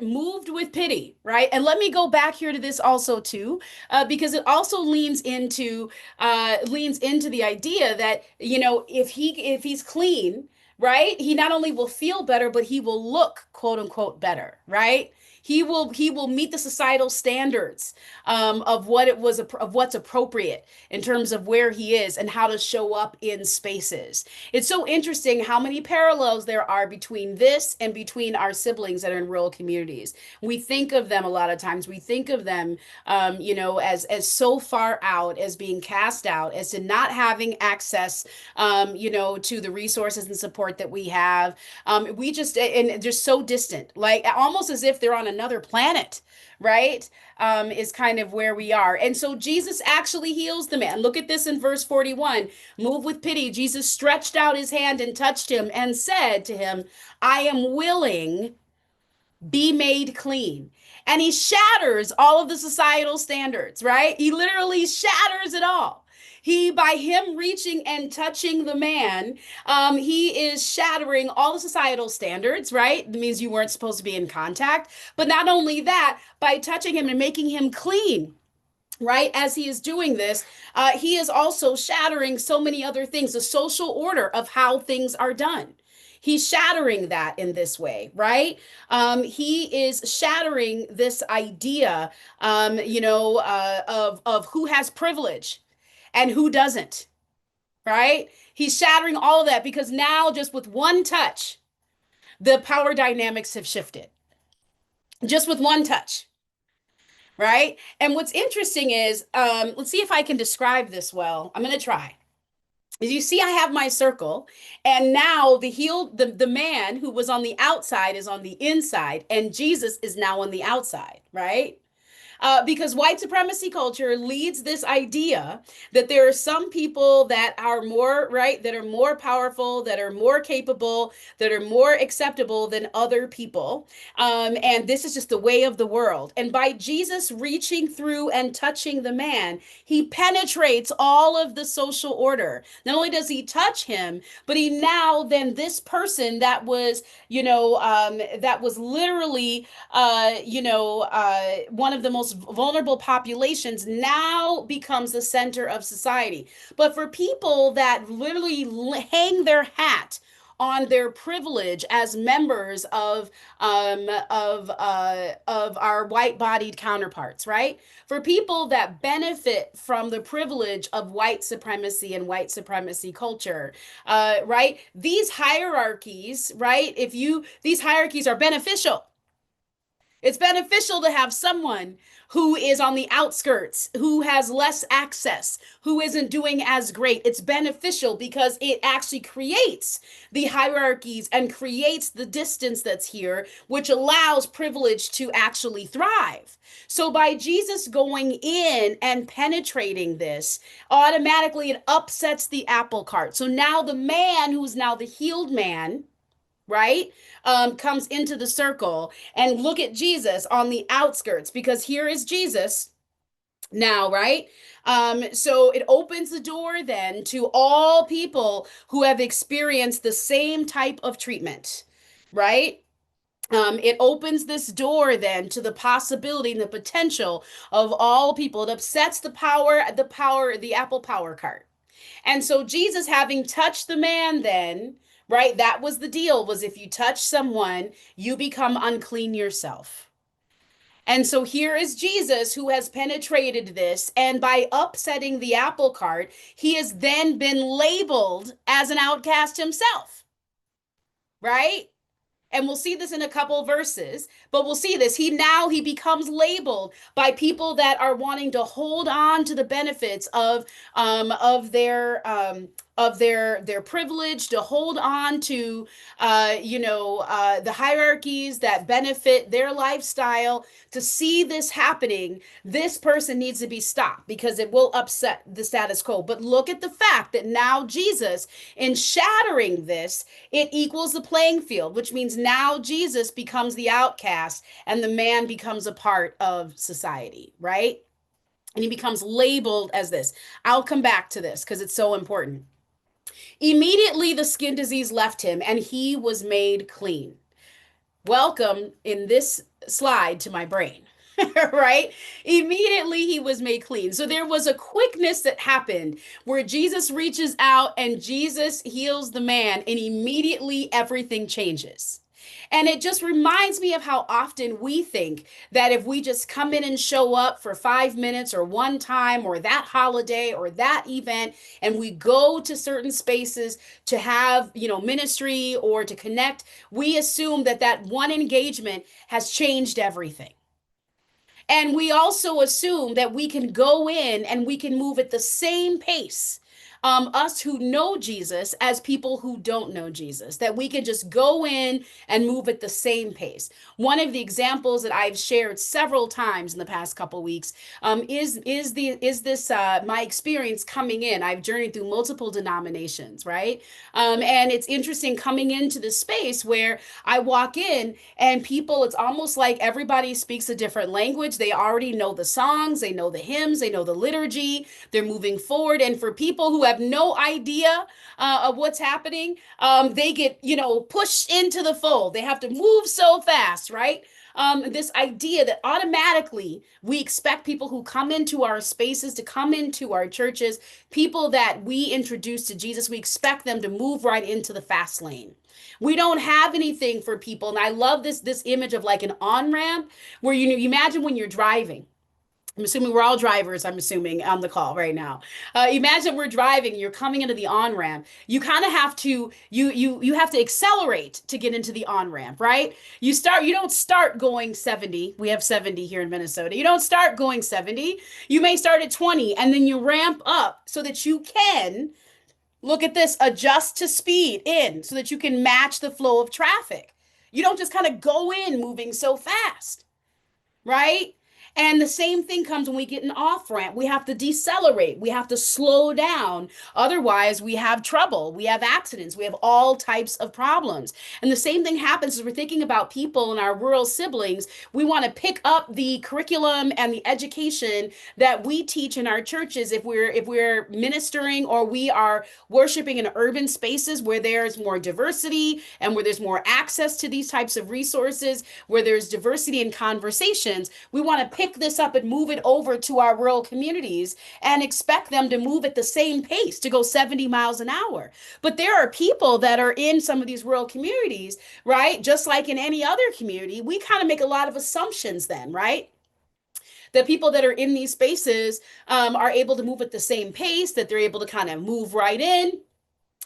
[SPEAKER 1] moved with pity, right? And let me go back here to this also too, because it also leans into the idea that, if he's clean, right, he not only will feel better, but he will look, quote unquote, better, right? He will meet the societal standards of what's appropriate in terms of where he is and how to show up in spaces. It's so interesting how many parallels there are between this and between our siblings that are in rural communities. We think of them a lot of times. We think of them, as so far out, as being cast out, as to not having access, to the resources and support that we have. We just and they're so distant, like almost as if they're on another planet, right? Is kind of where we are. And so Jesus actually heals the man. Look at this in verse 41. Moved with pity, Jesus stretched out his hand and touched him and said to him, I am willing, be made clean. And he shatters all of the societal standards, right? He literally shatters it all. By him reaching and touching the man, he is shattering all the societal standards, right? It means you weren't supposed to be in contact. But not only that, by touching him and making him clean, right? As he is doing this, he is also shattering so many other things, the social order of how things are done. He's shattering that in this way, right? He is shattering this idea, of who has privilege and who doesn't, right? He's shattering all of that because now, just with one touch, the power dynamics have shifted. Just with one touch, right? And what's interesting is, let's see if I can describe this well. I'm going to try. As you see, I have my circle, and now the man who was on the outside is on the inside, and Jesus is now on the outside, right? Because white supremacy culture leads this idea that there are some people that are more right, that are more powerful, that are more capable, that are more acceptable than other people. And this is just the way of the world. And by Jesus reaching through and touching the man, he penetrates all of the social order. Not only does he touch him, but he now then this person that was, that was literally, one of the most vulnerable populations now becomes the center of society. But for people that literally hang their hat on their privilege as members of our white-bodied counterparts, right? For people that benefit from the privilege of white supremacy and white supremacy culture, right? These hierarchies, right? If you these hierarchies are beneficial. It's beneficial to have someone who is on the outskirts, who has less access, who isn't doing as great. It's beneficial because it actually creates the hierarchies and creates the distance that's here, which allows privilege to actually thrive. So by Jesus going in and penetrating this, automatically it upsets the apple cart. So now the man who's now the healed man, right, comes into the circle, and look at Jesus on the outskirts, because here is Jesus now, right? So it opens the door then to all people who have experienced the same type of treatment, right? It opens this door then to the possibility and the potential of all people. It upsets the apple power cart. And so Jesus, having touched the man then, right, that was the deal, was if you touch someone, you become unclean yourself. And so here is Jesus who has penetrated this, and by upsetting the apple cart, he has then been labeled as an outcast himself, right? And we'll see this in a couple verses, but we'll see this. He becomes labeled by people that are wanting to hold on to the benefits of their privilege, to hold on to the hierarchies that benefit their lifestyle. To see this happening, this person needs to be stopped because it will upset the status quo. But look at the fact that now Jesus, in shattering this, it equals the playing field, which means now Jesus becomes the outcast and the man becomes a part of society, right? And he becomes labeled as this. I'll come back to this because it's so important. Immediately, the skin disease left him and he was made clean. Welcome in this slide to my brain. Right? Immediately he was made clean. So there was a quickness that happened where Jesus reaches out and Jesus heals the man, and immediately everything changes. And it just reminds me of how often we think that if we just come in and show up for 5 minutes or one time or that holiday or that event, and we go to certain spaces to have, ministry or to connect, we assume that that one engagement has changed everything. And we also assume that we can go in and we can move at the same pace, us who know Jesus as people who don't know Jesus, that we can just go in and move at the same pace. One of the examples that I've shared several times in the past couple weeks is this my experience coming in. I've journeyed through multiple denominations, right? And it's interesting coming into this space where I walk in and people, it's almost like everybody speaks a different language. They already know the songs, they know the hymns, they know the liturgy, they're moving forward. And for people who have no idea of what's happening, they get, pushed into the fold. They have to move so fast, right? This idea that automatically we expect people who come into our spaces, to come into our churches, people that we introduce to Jesus, we expect them to move right into the fast lane. We don't have anything for people. And I love this image of like an on-ramp where you imagine when you're driving. I'm assuming we're all drivers, I'm assuming, on the call right now. Imagine we're driving, you're coming into the on-ramp. You kind of have to you have to accelerate to get into the on-ramp, right? You don't start going 70. We have 70 here in Minnesota. You don't start going 70. You may start at 20 and then you ramp up so that you can, look at this, adjust to speed in so that you can match the flow of traffic. You don't just kind of go in moving so fast, right? And the same thing comes when we get an off ramp. We have to decelerate. We have to slow down. Otherwise, we have trouble. We have accidents. We have all types of problems. And the same thing happens as we're thinking about people and our rural siblings. We want to pick up the curriculum and the education that we teach in our churches if we're ministering or we are worshiping in urban spaces where there's more diversity and where there's more access to these types of resources, where there's diversity in conversations. We want to pick this up and move it over to our rural communities and expect them to move at the same pace, to go 70 miles an hour. But there are people that are in some of these rural communities, right? Just like in any other community, we kind of make a lot of assumptions then, right? The people that are in these spaces are able to move at the same pace, that they're able to kind of move right in.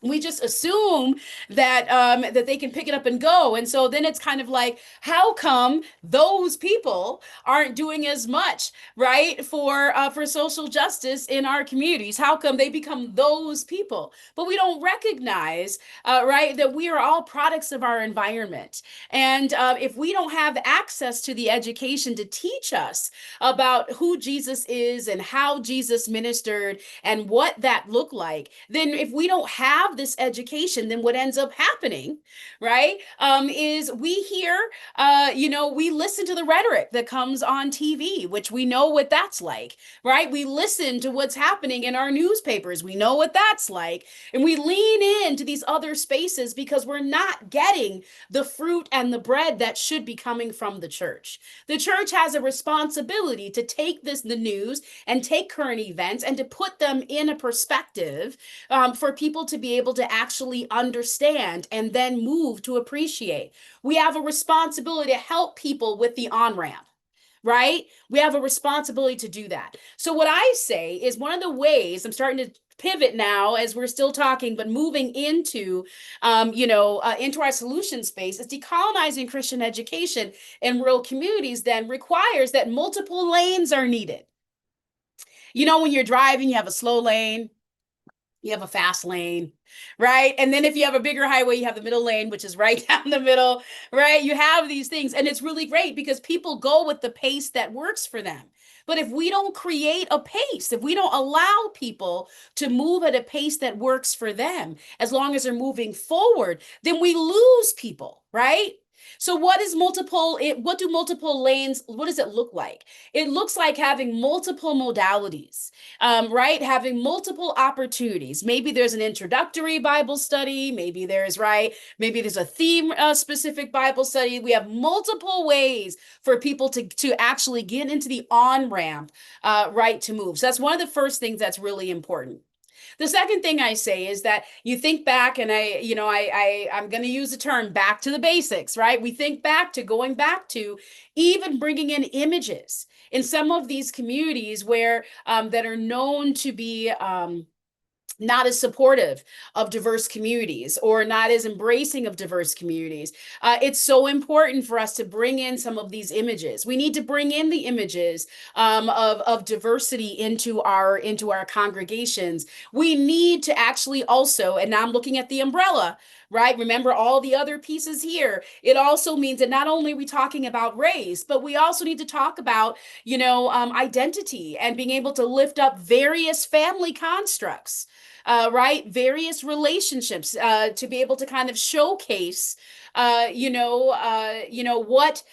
[SPEAKER 1] We just assume that they can pick it up and go, and so then it's kind of like, how come those people aren't doing as much, right, for social justice in our communities? How come they become those people? But we don't recognize, right, that we are all products of our environment, and if we don't have access to the education to teach us about who Jesus is and how Jesus ministered and what that looked like, then if we don't have this education, then what ends up happening, right, is we hear, we listen to the rhetoric that comes on TV, which we know what that's like, right? We listen to what's happening in our newspapers. We know what that's like. And we lean into these other spaces because we're not getting the fruit and the bread that should be coming from the church. The church has a responsibility to take the news and take current events and to put them in a perspective for people to be able to actually understand and then move to appreciate. We have a responsibility to help people with the on ramp, right? We have a responsibility to do that. So, what I say is one of the ways I'm starting to pivot now as we're still talking, but moving into our solution space is decolonizing Christian education in rural communities then requires that multiple lanes are needed. When you're driving, you have a slow lane, you have a fast lane, right? And then if you have a bigger highway, you have the middle lane, which is right down the middle, right? You have these things. And it's really great because people go with the pace that works for them. But if we don't create a pace, if we don't allow people to move at a pace that works for them, as long as they're moving forward, then we lose people, right? So what do multiple lanes, what does it look like? It looks like having multiple modalities, right? Having multiple opportunities. Maybe there's an introductory Bible study. Maybe there's a theme specific Bible study. We have multiple ways for people to actually get into the on ramp, right, to move. So that's one of the first things that's really important. The second thing I say is that you think back, and I'm going to use the term back to the basics, right? We think back to going back to even bringing in images in some of these communities where that are known to be not as supportive of diverse communities or not as embracing of diverse communities. It's so important for us to bring in some of these images. We need to bring in the images of diversity into our congregations. We need to actually also, and now I'm looking at the umbrella, right? Remember all the other pieces here. It also means that not only are we talking about race, but we also need to talk about, identity and being able to lift up various family constructs, right? Various relationships, to be able to kind of showcase, what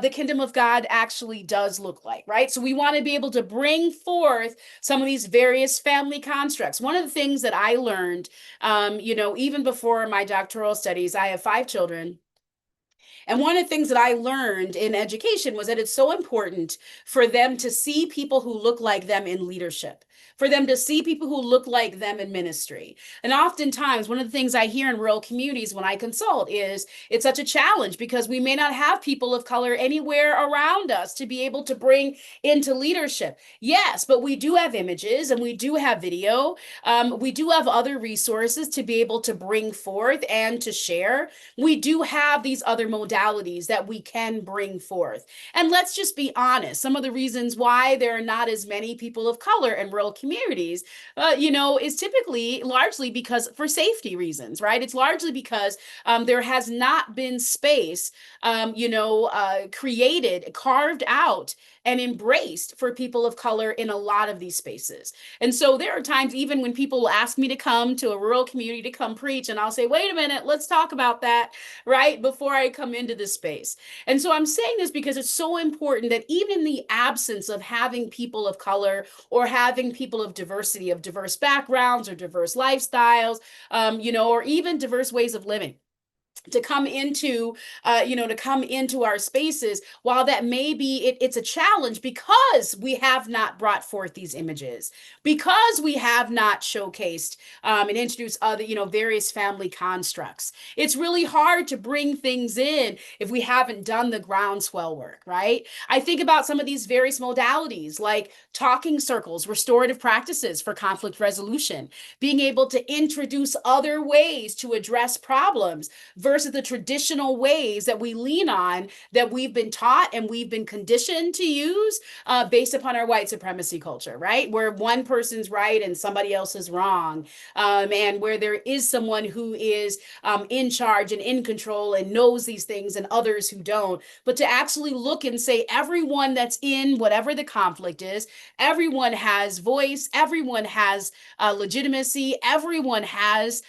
[SPEAKER 1] the kingdom of God actually does look like, right? So we want to be able to bring forth some of these various family constructs. One of the things that I learned, even before my doctoral studies, I have 5 children. And one of the things that I learned in education was that it's so important for them to see people who look like them in leadership, for them to see people who look like them in ministry. And oftentimes, one of the things I hear in rural communities when I consult is it's such a challenge because we may not have people of color anywhere around us to be able to bring into leadership. Yes, but we do have images and we do have video. We do have other resources to be able to bring forth and to share. We do have these other modalities that we can bring forth. And let's just be honest, some of the reasons why there are not as many people of color in rural rural communities, is typically largely because for safety reasons, right? It's largely because there has not been space, created, carved out, and embraced for people of color in a lot of these spaces. And so there are times, even when people ask me to come to a rural community to come preach, and I'll say, wait a minute, let's talk about that, right, before I come into this space. And so I'm saying this because it's so important that even in the absence of having people of color or having people of diversity, of diverse backgrounds or diverse lifestyles, or even diverse ways of living, to come into to come into our spaces, while that may be it's a challenge because we have not brought forth these images, because we have not showcased and introduced other various family constructs. It's really hard to bring things in if we haven't done the groundswell work, right? I think about some of these various modalities like talking circles, restorative practices for conflict resolution, being able to introduce other ways to address problems versus the traditional ways that we lean on, that we've been taught and we've been conditioned to use based upon our white supremacy culture, right? Where one person's right and somebody else is wrong, and where there is someone who is in charge and in control and knows these things and others who don't. But to actually look and say, everyone that's in whatever the conflict is, everyone has voice, everyone has legitimacy, everyone has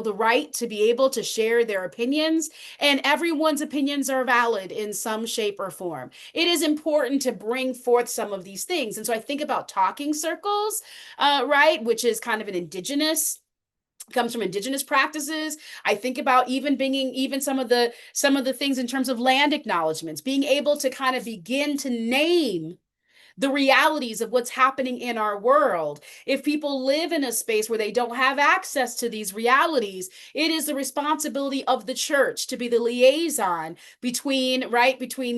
[SPEAKER 1] the right to be able to share their opinions, and everyone's opinions are valid in some shape or form. It is important to bring forth some of these things. And so I think about talking circles, right, which is kind of an indigenous, comes from indigenous practices. I think about even bringing even some of the things in terms of land acknowledgments, being able to kind of begin to name the realities of what's happening in our world. If people live in a space where they don't have access to these realities, it is the responsibility of the church to be the liaison between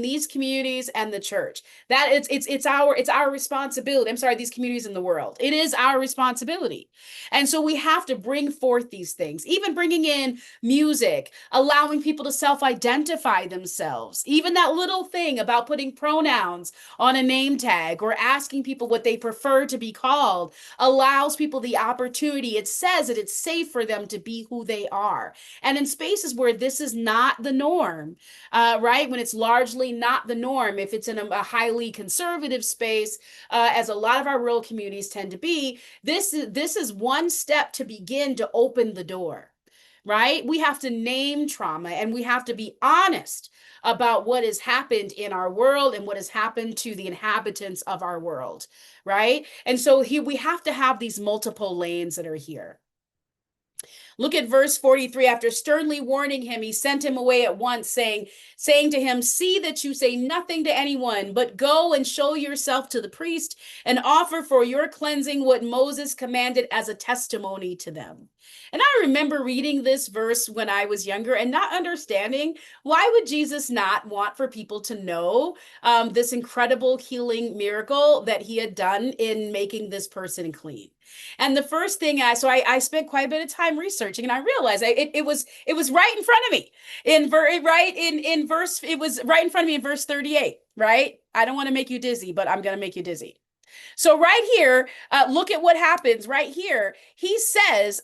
[SPEAKER 1] these communities and the church. That it's our responsibility. I'm sorry, these communities in the world. It is our responsibility. And so we have to bring forth these things, even bringing in music, allowing people to self-identify themselves. Even that little thing about putting pronouns on a name tag or asking people what they prefer to be called allows people the opportunity. It says that it's safe for them to be who they are. And in spaces where this is not the norm, right, when it's largely not the norm, if it's in a highly conservative space, as a lot of our rural communities tend to be, this is one step to begin to open the door. Right? We have to name trauma, and we have to be honest about what has happened in our world and what has happened to the inhabitants of our world, right? And so here we have to have these multiple lanes that are here. Look at verse 43. After sternly warning him, he sent him away at once, saying to him, see that you say nothing to anyone, but go and show yourself to the priest and offer for your cleansing what Moses commanded as a testimony to them. And I remember reading this verse when I was younger and not understanding, why would Jesus not want for people to know this incredible healing miracle that he had done in making this person clean? And the first thing I spent quite a bit of time researching, and I realized it was right in front of me in verse, it was right in front of me in verse 38, right? I don't want to make you dizzy, but I'm going to make you dizzy. So right here, look at what happens right here. He says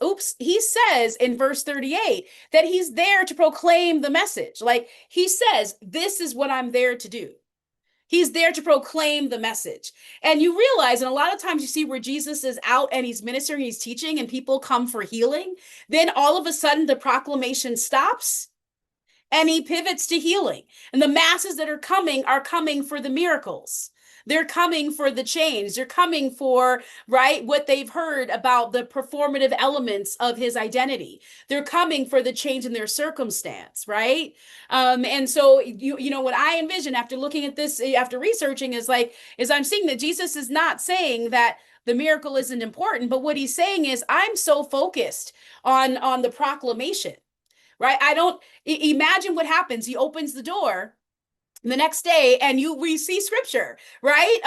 [SPEAKER 1] in verse 38 that he's there to proclaim the message. Like he says, this is what I'm there to do. He's there to proclaim the message. And you realize, and a lot of times you see where Jesus is out and he's ministering, he's teaching, and people come for healing. Then all of a sudden the proclamation stops and he pivots to healing. And the masses that are coming for the miracles. They're coming for the change. They're coming for, right, what they've heard about the performative elements of his identity. They're coming for the change in their circumstance, right? And so, what I envision after looking at this, after researching, is I'm seeing that Jesus is not saying that the miracle isn't important, but what he's saying is, I'm so focused on the proclamation, right? I don't imagine what happens. He opens the door the next day and we see scripture, right,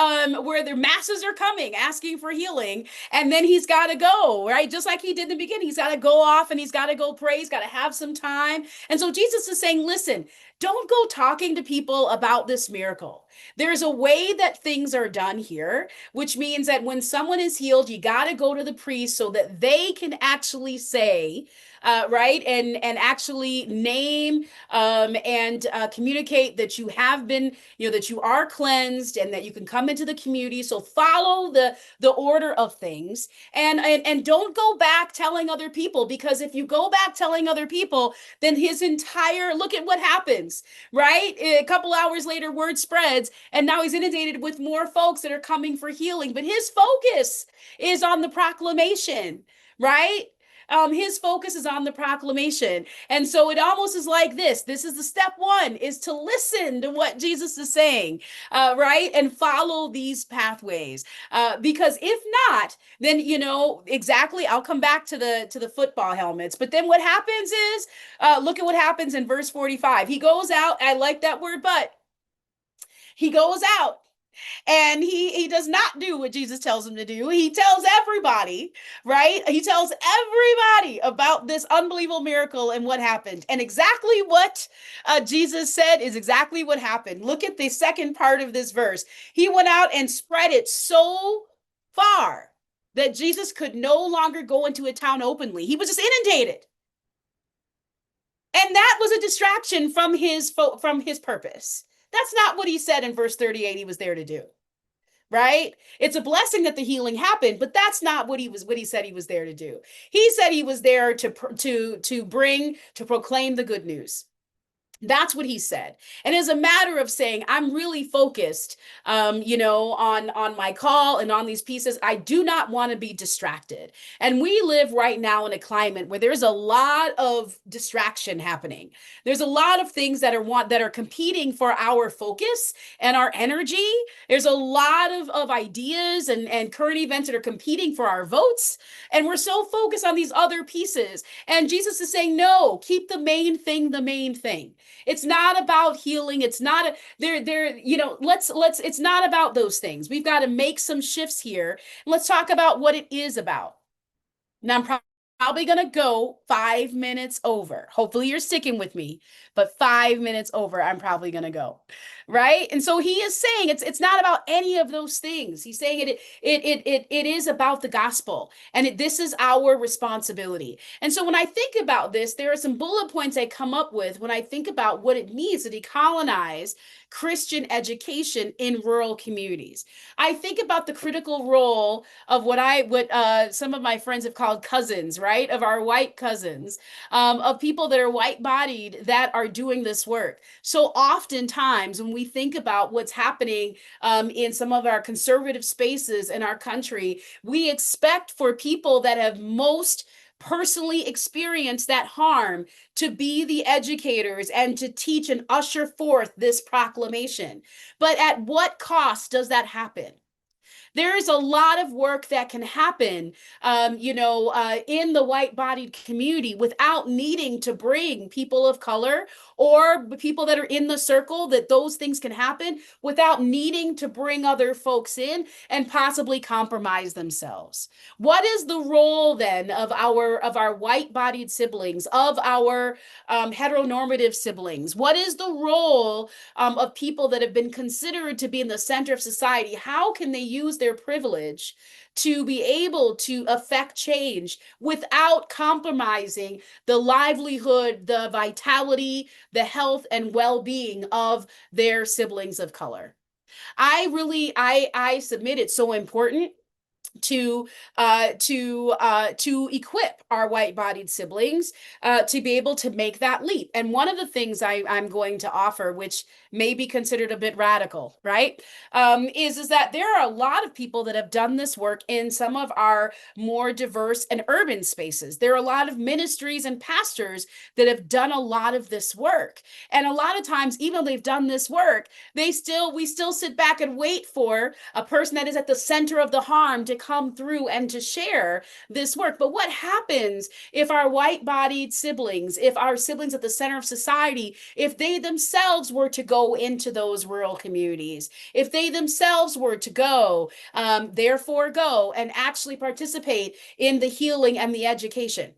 [SPEAKER 1] where the masses are coming asking for healing, and then he's got to go, right, just like he did in the beginning. He's got to go off and he's got to go pray. He's got to have some time. And so Jesus is saying, listen, don't go talking to people about this miracle. There's a way that things are done here, which means that when someone is healed, you got to go to the priest so that they can actually say, right, and actually name and communicate that you have been, that you are cleansed and that you can come into the community. So follow the order of things, and don't go back telling other people, because if you go back telling other people, then his entire, look at what happens, right? A couple hours later, word spreads, and now he's inundated with more folks that are coming for healing. But his focus is on the proclamation, right? His focus is on the proclamation. And so it almost is like this. This is the step one, is to listen to what Jesus is saying, right? And follow these pathways. Because if not, then, exactly, I'll come back to the football helmets. But then what happens is, look at what happens in verse 45. He goes out. I like that word, but he goes out and he does not do what Jesus tells him to do. He tells everybody, right? He tells everybody about this unbelievable miracle and what happened. And exactly what Jesus said is exactly what happened. Look at the second part of this verse. He went out and spread it so far that Jesus could no longer go into a town openly. He was just inundated. And that was a distraction from his purpose. That's not what he said in verse 38 he was there to do. Right? It's a blessing that the healing happened, but that's not what he said he was there to do. He said he was there to proclaim the good news. That's what he said. And as a matter of saying, I'm really focused, on my call and on these pieces. I do not want to be distracted. And we live right now in a climate where there's a lot of distraction happening. There's a lot of things that are competing for our focus and our energy. There's a lot of ideas and current events that are competing for our votes. And we're so focused on these other pieces. And Jesus is saying, no, keep the main thing the main thing. It's not about healing. It's not it's not about those things. We've got to make some shifts here. Let's talk about what it is about. Now, I'm probably going to go 5 minutes over. Hopefully you're sticking with me, but 5 minutes over, I'm probably going to go. Right. And so he is saying it's not about any of those things. He's saying it is about the gospel, and this is our responsibility. And so when I think about this, there are some bullet points I come up with when I think about what it means to decolonize Christian education in rural communities. I think about the critical role of what some of my friends have called cousins, right? Of our white cousins, of people that are white-bodied that are doing this work. So oftentimes when we think about what's happening in some of our conservative spaces in our country, we expect for people that have most personally experienced that harm to be the educators and to teach and usher forth this proclamation. But at what cost does that happen? There is a lot of work that can happen, in the white-bodied community without needing to bring people of color or people that are in the circle, that those things can happen without needing to bring other folks in and possibly compromise themselves. What is the role then of our white-bodied siblings, of our heteronormative siblings? What is the role of people that have been considered to be in the center of society? How can they use their privilege to be able to affect change without compromising the livelihood, the vitality, the health, and well-being of their siblings of color? I submit it's so important to equip our white-bodied siblings to be able to make that leap. And one of the things I'm going to offer, which may be considered a bit radical, right, is that there are a lot of people that have done this work in some of our more diverse and urban spaces. There are a lot of ministries and pastors that have done a lot of this work. And a lot of times, even though they've done this work, we still sit back and wait for a person that is at the center of the harm to come through and to share this work. But what happens if our white-bodied siblings, if our siblings at the center of society, if they themselves were to go into those rural communities, if they themselves were to go, therefore go and actually participate in the healing and the education?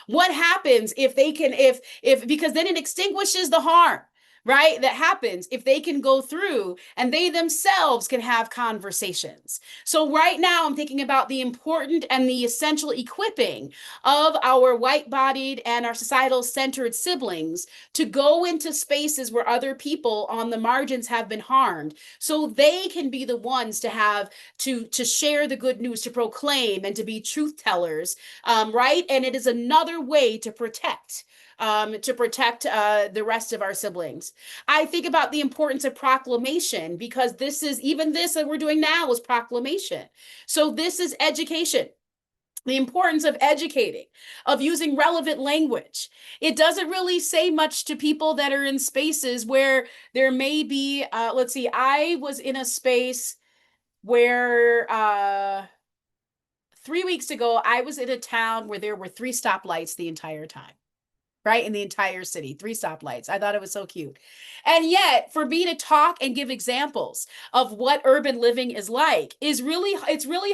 [SPEAKER 1] What happens if they can, if, because then it extinguishes the harm, right? That happens if they can go through and they themselves can have conversations. So, right now, I'm thinking about the important and the essential equipping of our white bodied and our societal centered siblings to go into spaces where other people on the margins have been harmed so they can be the ones to have to share the good news, to proclaim and to be truth tellers, right? And it is another way to protect the rest of our siblings. I think about the importance of proclamation because this is even this that we're doing now is proclamation. So this is education, the importance of educating, of using relevant language. It doesn't really say much to people that are in spaces where there may be, let's see, I was in a space where 3 weeks ago, I was in a town where there were three stoplights the entire time, right? In the entire city, three stoplights. I thought it was so cute. And yet, for me to talk and give examples of what urban living is like it's really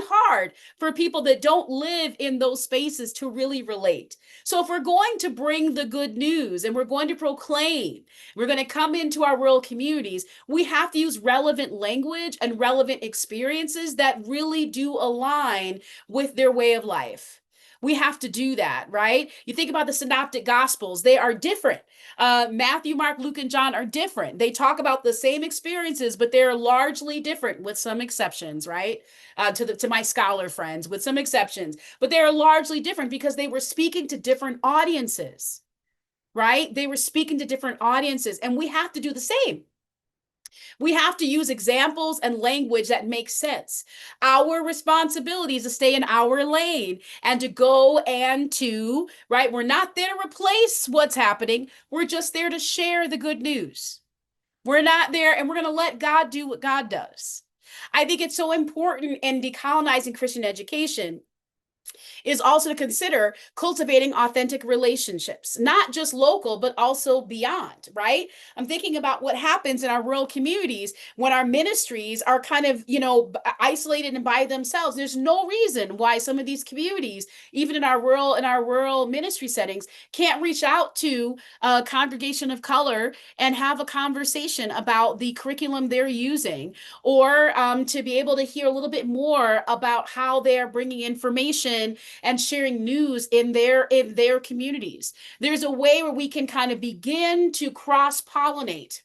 [SPEAKER 1] hard for people that don't live in those spaces to really relate. So if we're going to bring the good news and we're going to proclaim, we're going to come into our rural communities, we have to use relevant language and relevant experiences that really do align with their way of life. We have to do that, right? You think about the synoptic gospels, they are different. Matthew, Mark, Luke, and John are different. They talk about the same experiences, but they're largely different with some exceptions, right? To my scholar friends, with some exceptions, but they are largely different because they were speaking to different audiences, right? They were speaking to different audiences, and we have to do the same. We have to use examples and language that makes sense. Our responsibility is to stay in our lane and to go and to, right? We're not there to replace what's happening. We're just there to share the good news. We're not there, and we're going to let God do what God does. I think it's so important in decolonizing Christian education is also to consider cultivating authentic relationships, not just local, but also beyond, right? I'm thinking about what happens in our rural communities when our ministries are kind of, isolated and by themselves. There's no reason why some of these communities, even in our rural ministry settings, can't reach out to a congregation of color and have a conversation about the curriculum they're using, or to be able to hear a little bit more about how they're bringing information and sharing news in their communities. There's a way where we can kind of begin to cross pollinate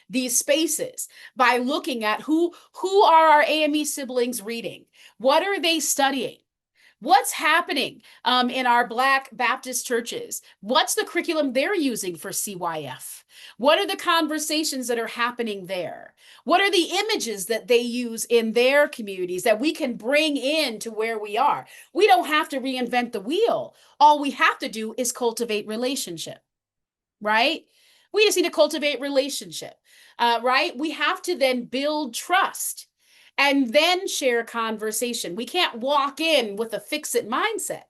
[SPEAKER 1] these spaces by looking at who are our AME siblings reading, what are they studying, what's happening in our Black Baptist churches, what's the curriculum they're using for CYF, what are the conversations that are happening there, what are the images that they use in their communities that we can bring in to where we are. We don't have to reinvent the wheel. All we have to do is cultivate relationship, right? We just need to cultivate relationship, right? We have to then build trust and then share conversation. We can't walk in with a fix it mindset.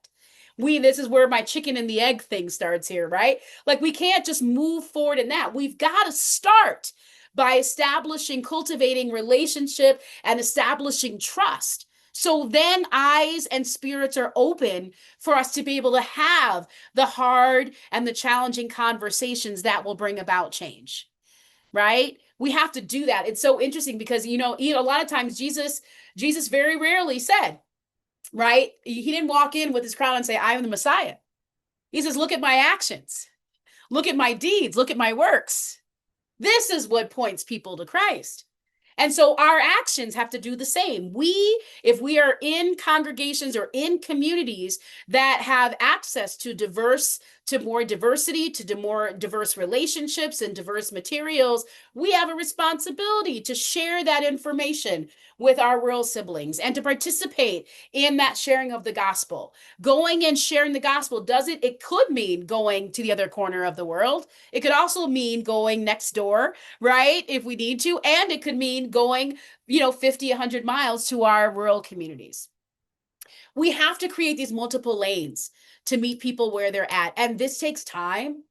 [SPEAKER 1] This is where my chicken and the egg thing starts here, right? Like we can't just move forward in that. We've got to start by establishing, cultivating relationship and establishing trust. So then eyes and spirits are open for us to be able to have the hard and the challenging conversations that will bring about change, right? We have to do that. It's so interesting because, a lot of times Jesus very rarely said, right? He didn't walk in with his crown and say, I am the Messiah. He says, look at my actions, look at my deeds, look at my works. This is what points people to Christ. And so our actions have to do the same. If we are in congregations or in communities that have access to more diversity, to more diverse relationships and diverse materials, we have a responsibility to share that information with our rural siblings and to participate in that sharing of the gospel. Going and sharing the gospel it could mean going to the other corner of the world. It could also mean going next door, right? If we need to, and it could mean going, 50, 100 miles to our rural communities. We have to create these multiple lanes to meet people where they're at. And this takes time.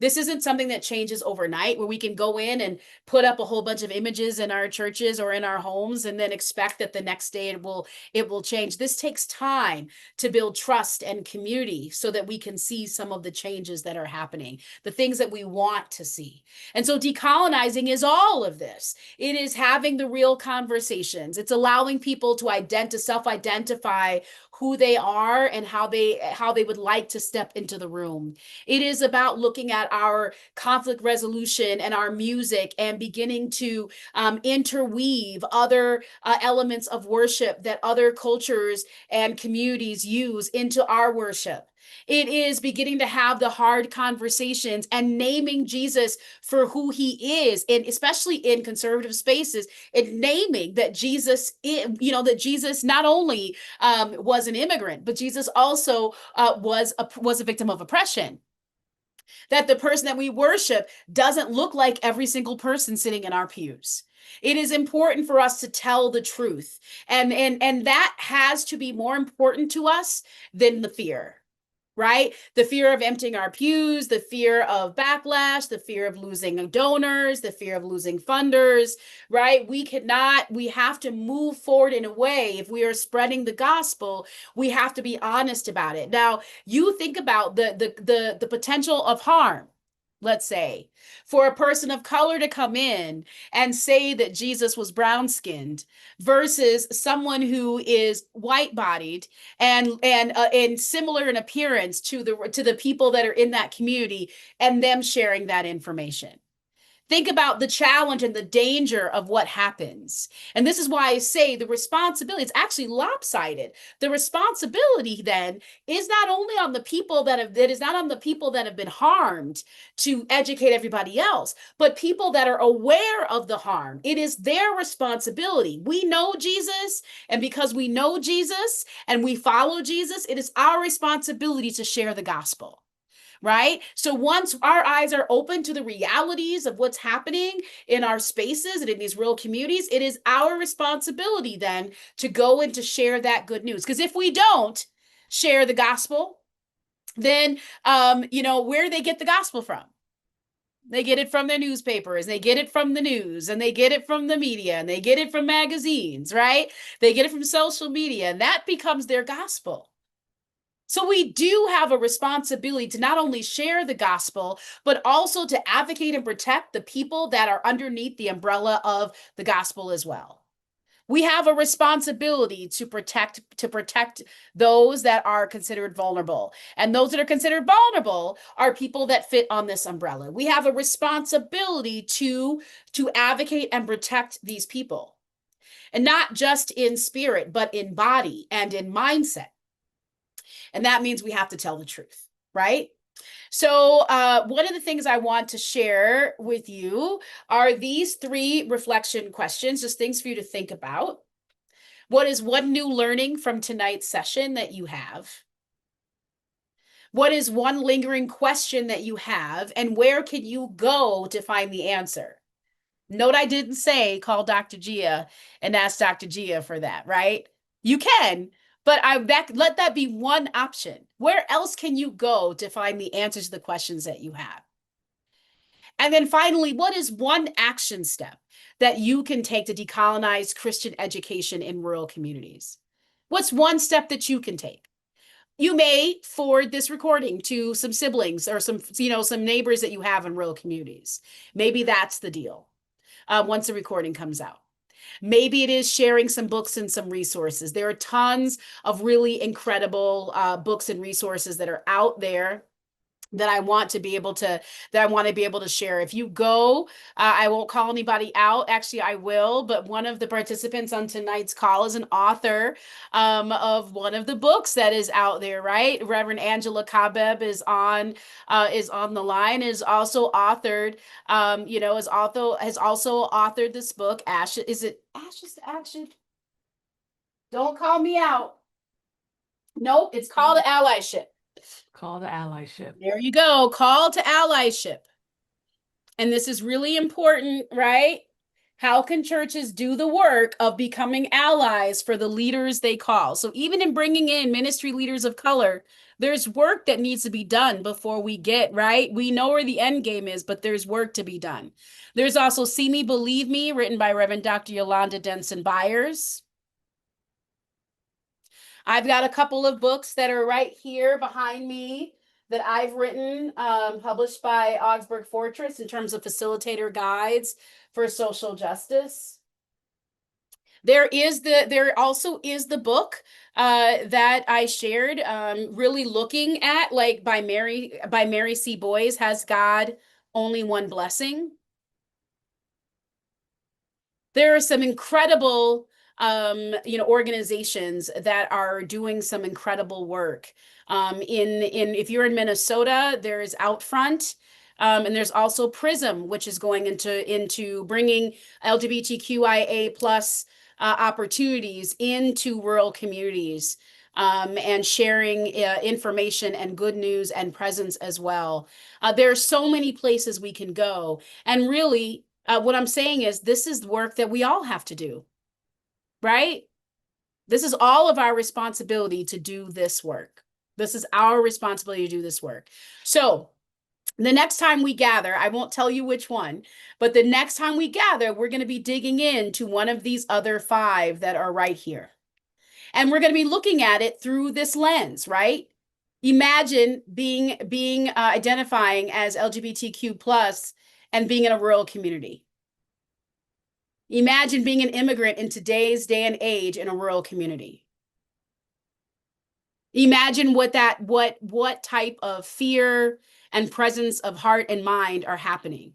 [SPEAKER 1] This isn't something that changes overnight where we can go in and put up a whole bunch of images in our churches or in our homes and then expect that the next day it will change. This takes time to build trust and community so that we can see some of the changes that are happening, the things that we want to see. And so decolonizing is all of this. It is having the real conversations. It's allowing people to self-identify who they are and how they would like to step into the room. It is about looking at our conflict resolution and our music and beginning to interweave other elements of worship that other cultures and communities use into our worship. It is beginning to have the hard conversations and naming Jesus for who he is, and especially in conservative spaces, and naming that that Jesus not only was an immigrant, but Jesus also was a victim of oppression. That the person that we worship doesn't look like every single person sitting in our pews. It is important for us to tell the truth, and that has to be more important to us than the fear, right? The fear of emptying our pews, the fear of backlash, the fear of losing donors, the fear of losing funders, right? We have to move forward in a way. If we are spreading the gospel, we have to be honest about it. Now, you think about the potential of harm. Let's say, for a person of color to come in and say that Jesus was brown skinned versus someone who is white bodied and similar in appearance to the people that are in that community, and them sharing that information. Think about the challenge and the danger of what happens. And this is why I say the responsibility is actually lopsided. The responsibility then is not only on the people that is not on the people that have been harmed to educate everybody else, but people that are aware of the harm. It is their responsibility. We know Jesus, and because we know Jesus and we follow Jesus, it is our responsibility to share the gospel, right? So once our eyes are open to the realities of what's happening in our spaces and in these rural communities, it is our responsibility then to go and to share that good news. Because if we don't share the gospel, then where do they get the gospel from? They get it from their newspapers, they get it from the news, and they get it from the media, and they get it from magazines, right? They get it from social media, and that becomes their gospel. So we do have a responsibility to not only share the gospel, but also to advocate and protect the people that are underneath the umbrella of the gospel as well. We have a responsibility to protect those that are considered vulnerable. And those that are considered vulnerable are people that fit on this umbrella. We have a responsibility to advocate and protect these people. And not just in spirit, but in body and in mindset. And that means we have to tell the truth, right? So one of the things I want to share with you are these 3 reflection questions, just things for you to think about. What is one new learning from tonight's session that you have? What is one lingering question that you have, and where can you go to find the answer? Note I didn't say call Dr. Gia and ask Dr. Gia for that, right? You can, but let that be one option. Where else can you go to find the answers to the questions that you have? And then finally, what is one action step that you can take to decolonize Christian education in rural communities? What's one step that you can take? You may forward this recording to some siblings or some neighbors that you have in rural communities. Maybe that's the deal. Once the recording comes out. Maybe it is sharing some books and some resources. There are tons of really incredible books and resources that are out there that I want to be able to share. If you go, I won't call anybody out. Actually, I will, but one of the participants on tonight's call is an author of one of the books that is out there, right? Reverend Angela Kabeb is on the line, is also authored, has also authored this book, Ashes. Is it Ashes to Action? Don't call me out. Nope, it's called Allyship.
[SPEAKER 2] Call to allyship.
[SPEAKER 1] There you go. Call to allyship. And this is really important, right? How can churches do the work of becoming allies for the leaders they call? So even in bringing in ministry leaders of color, There's work that needs to be done before we get, right? We know where the end game is, but there's work to be done. There's also See Me, Believe Me, written by Reverend Dr. Yolanda Denson Byers. I've got a couple of books that are right here behind me that I've written, published by Augsburg Fortress in terms of facilitator guides for social justice. There also is the book that I shared, really looking at like by Mary C. Boyes, Has God Only One Blessing? There are some incredible organizations that are doing some incredible work. In If you're in Minnesota, there's Outfront, and there's also Prism, which is going into bringing LGBTQIA plus opportunities into rural communities, and sharing information and good news and presence as well. There are so many places we can go, and really, what I'm saying is this is work that we all have to do, right? This is all of our responsibility to do this work. This is our responsibility to do this work. So the next time we gather, I won't tell you which one, but the next time we gather, we're going to be digging into one of these other five that are right here. And we're going to be looking at it through this lens, right? Imagine being identifying as LGBTQ plus and being in a rural community. Imagine being an immigrant in today's day and age in a rural community. Imagine what type of fear and presence of heart and mind are happening.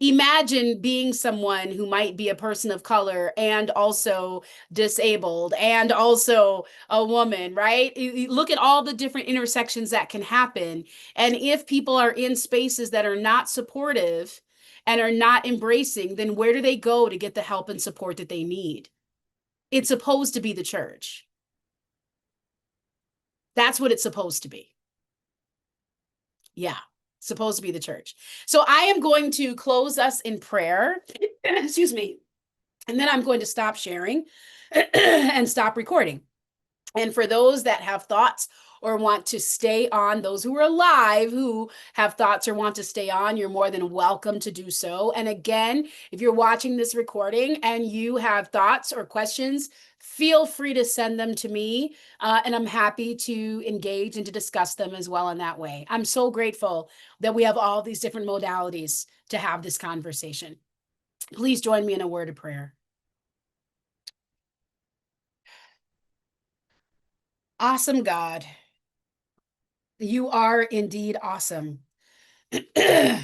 [SPEAKER 1] Imagine being someone who might be a person of color and also disabled and also a woman, right? Look at all the different intersections that can happen. And if people are in spaces that are not supportive and are not embracing, then where do they go to get the help and support that they need? It's supposed to be the church. That's what it's supposed to be. Yeah, supposed to be the church. So I am going to close us in prayer. Excuse me. And then I'm going to stop sharing and stop recording. And for those that have thoughts or want to stay on, those who are alive who have thoughts or want to stay on, you're more than welcome to do so. And again, if you're watching this recording and you have thoughts or questions, feel free to send them to me. And I'm happy to engage and to discuss them as well in that way. I'm so grateful that we have all these different modalities to have this conversation. Please join me in a word of prayer. Awesome God, you are indeed awesome. Thank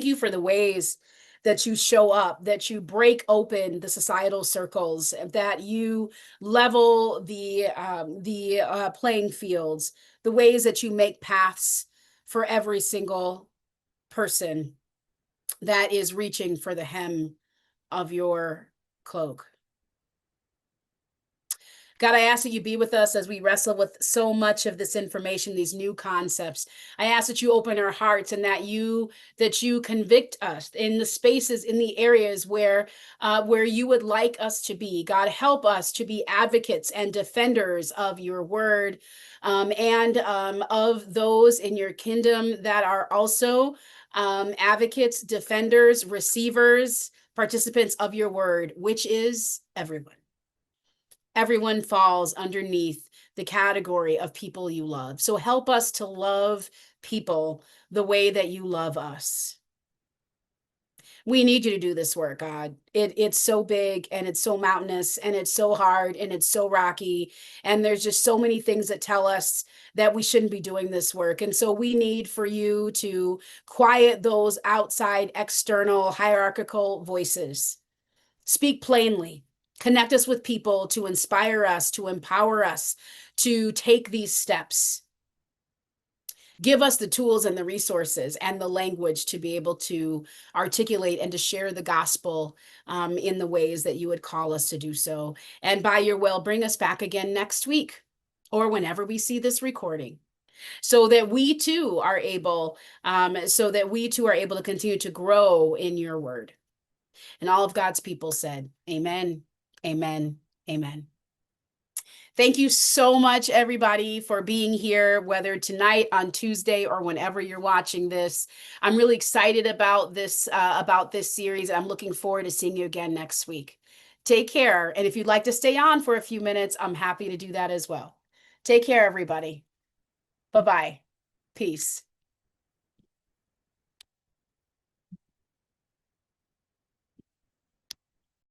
[SPEAKER 1] you for the ways that you show up, that you break open the societal circles, that you level the playing fields, the ways that you make paths for every single person that is reaching for the hem of your cloak. God, I ask that you be with us as we wrestle with so much of this information, these new concepts. I ask that you open our hearts and that you convict us in the spaces, in the areas where you would like us to be. God, help us to be advocates and defenders of your word, and of those in your kingdom that are also advocates, defenders, receivers, participants of your word, which is everyone. Everyone falls underneath the category of people you love. So help us to love people the way that you love us. We need you to do this work, God. It's so big and it's so mountainous and it's so hard and it's so rocky. And there's just so many things that tell us that we shouldn't be doing this work. And so we need for you to quiet those outside, external, hierarchical voices. Speak plainly. Connect us with people to inspire us, to empower us to take these steps. Give us the tools and the resources and the language to be able to articulate and to share the gospel in the ways that you would call us to do so. And by your will, bring us back again next week or whenever we see this recording, so that we too are able, to continue to grow in your word. And all of God's people said, Amen, amen, amen. Thank you so much, everybody, for being here, whether tonight, on Tuesday, or whenever you're watching this. I'm really excited about this series. I'm looking forward to seeing you again next week. Take care. And if you'd like to stay on for a few minutes, I'm happy to do that as well. Take care, everybody. Bye-bye. Peace.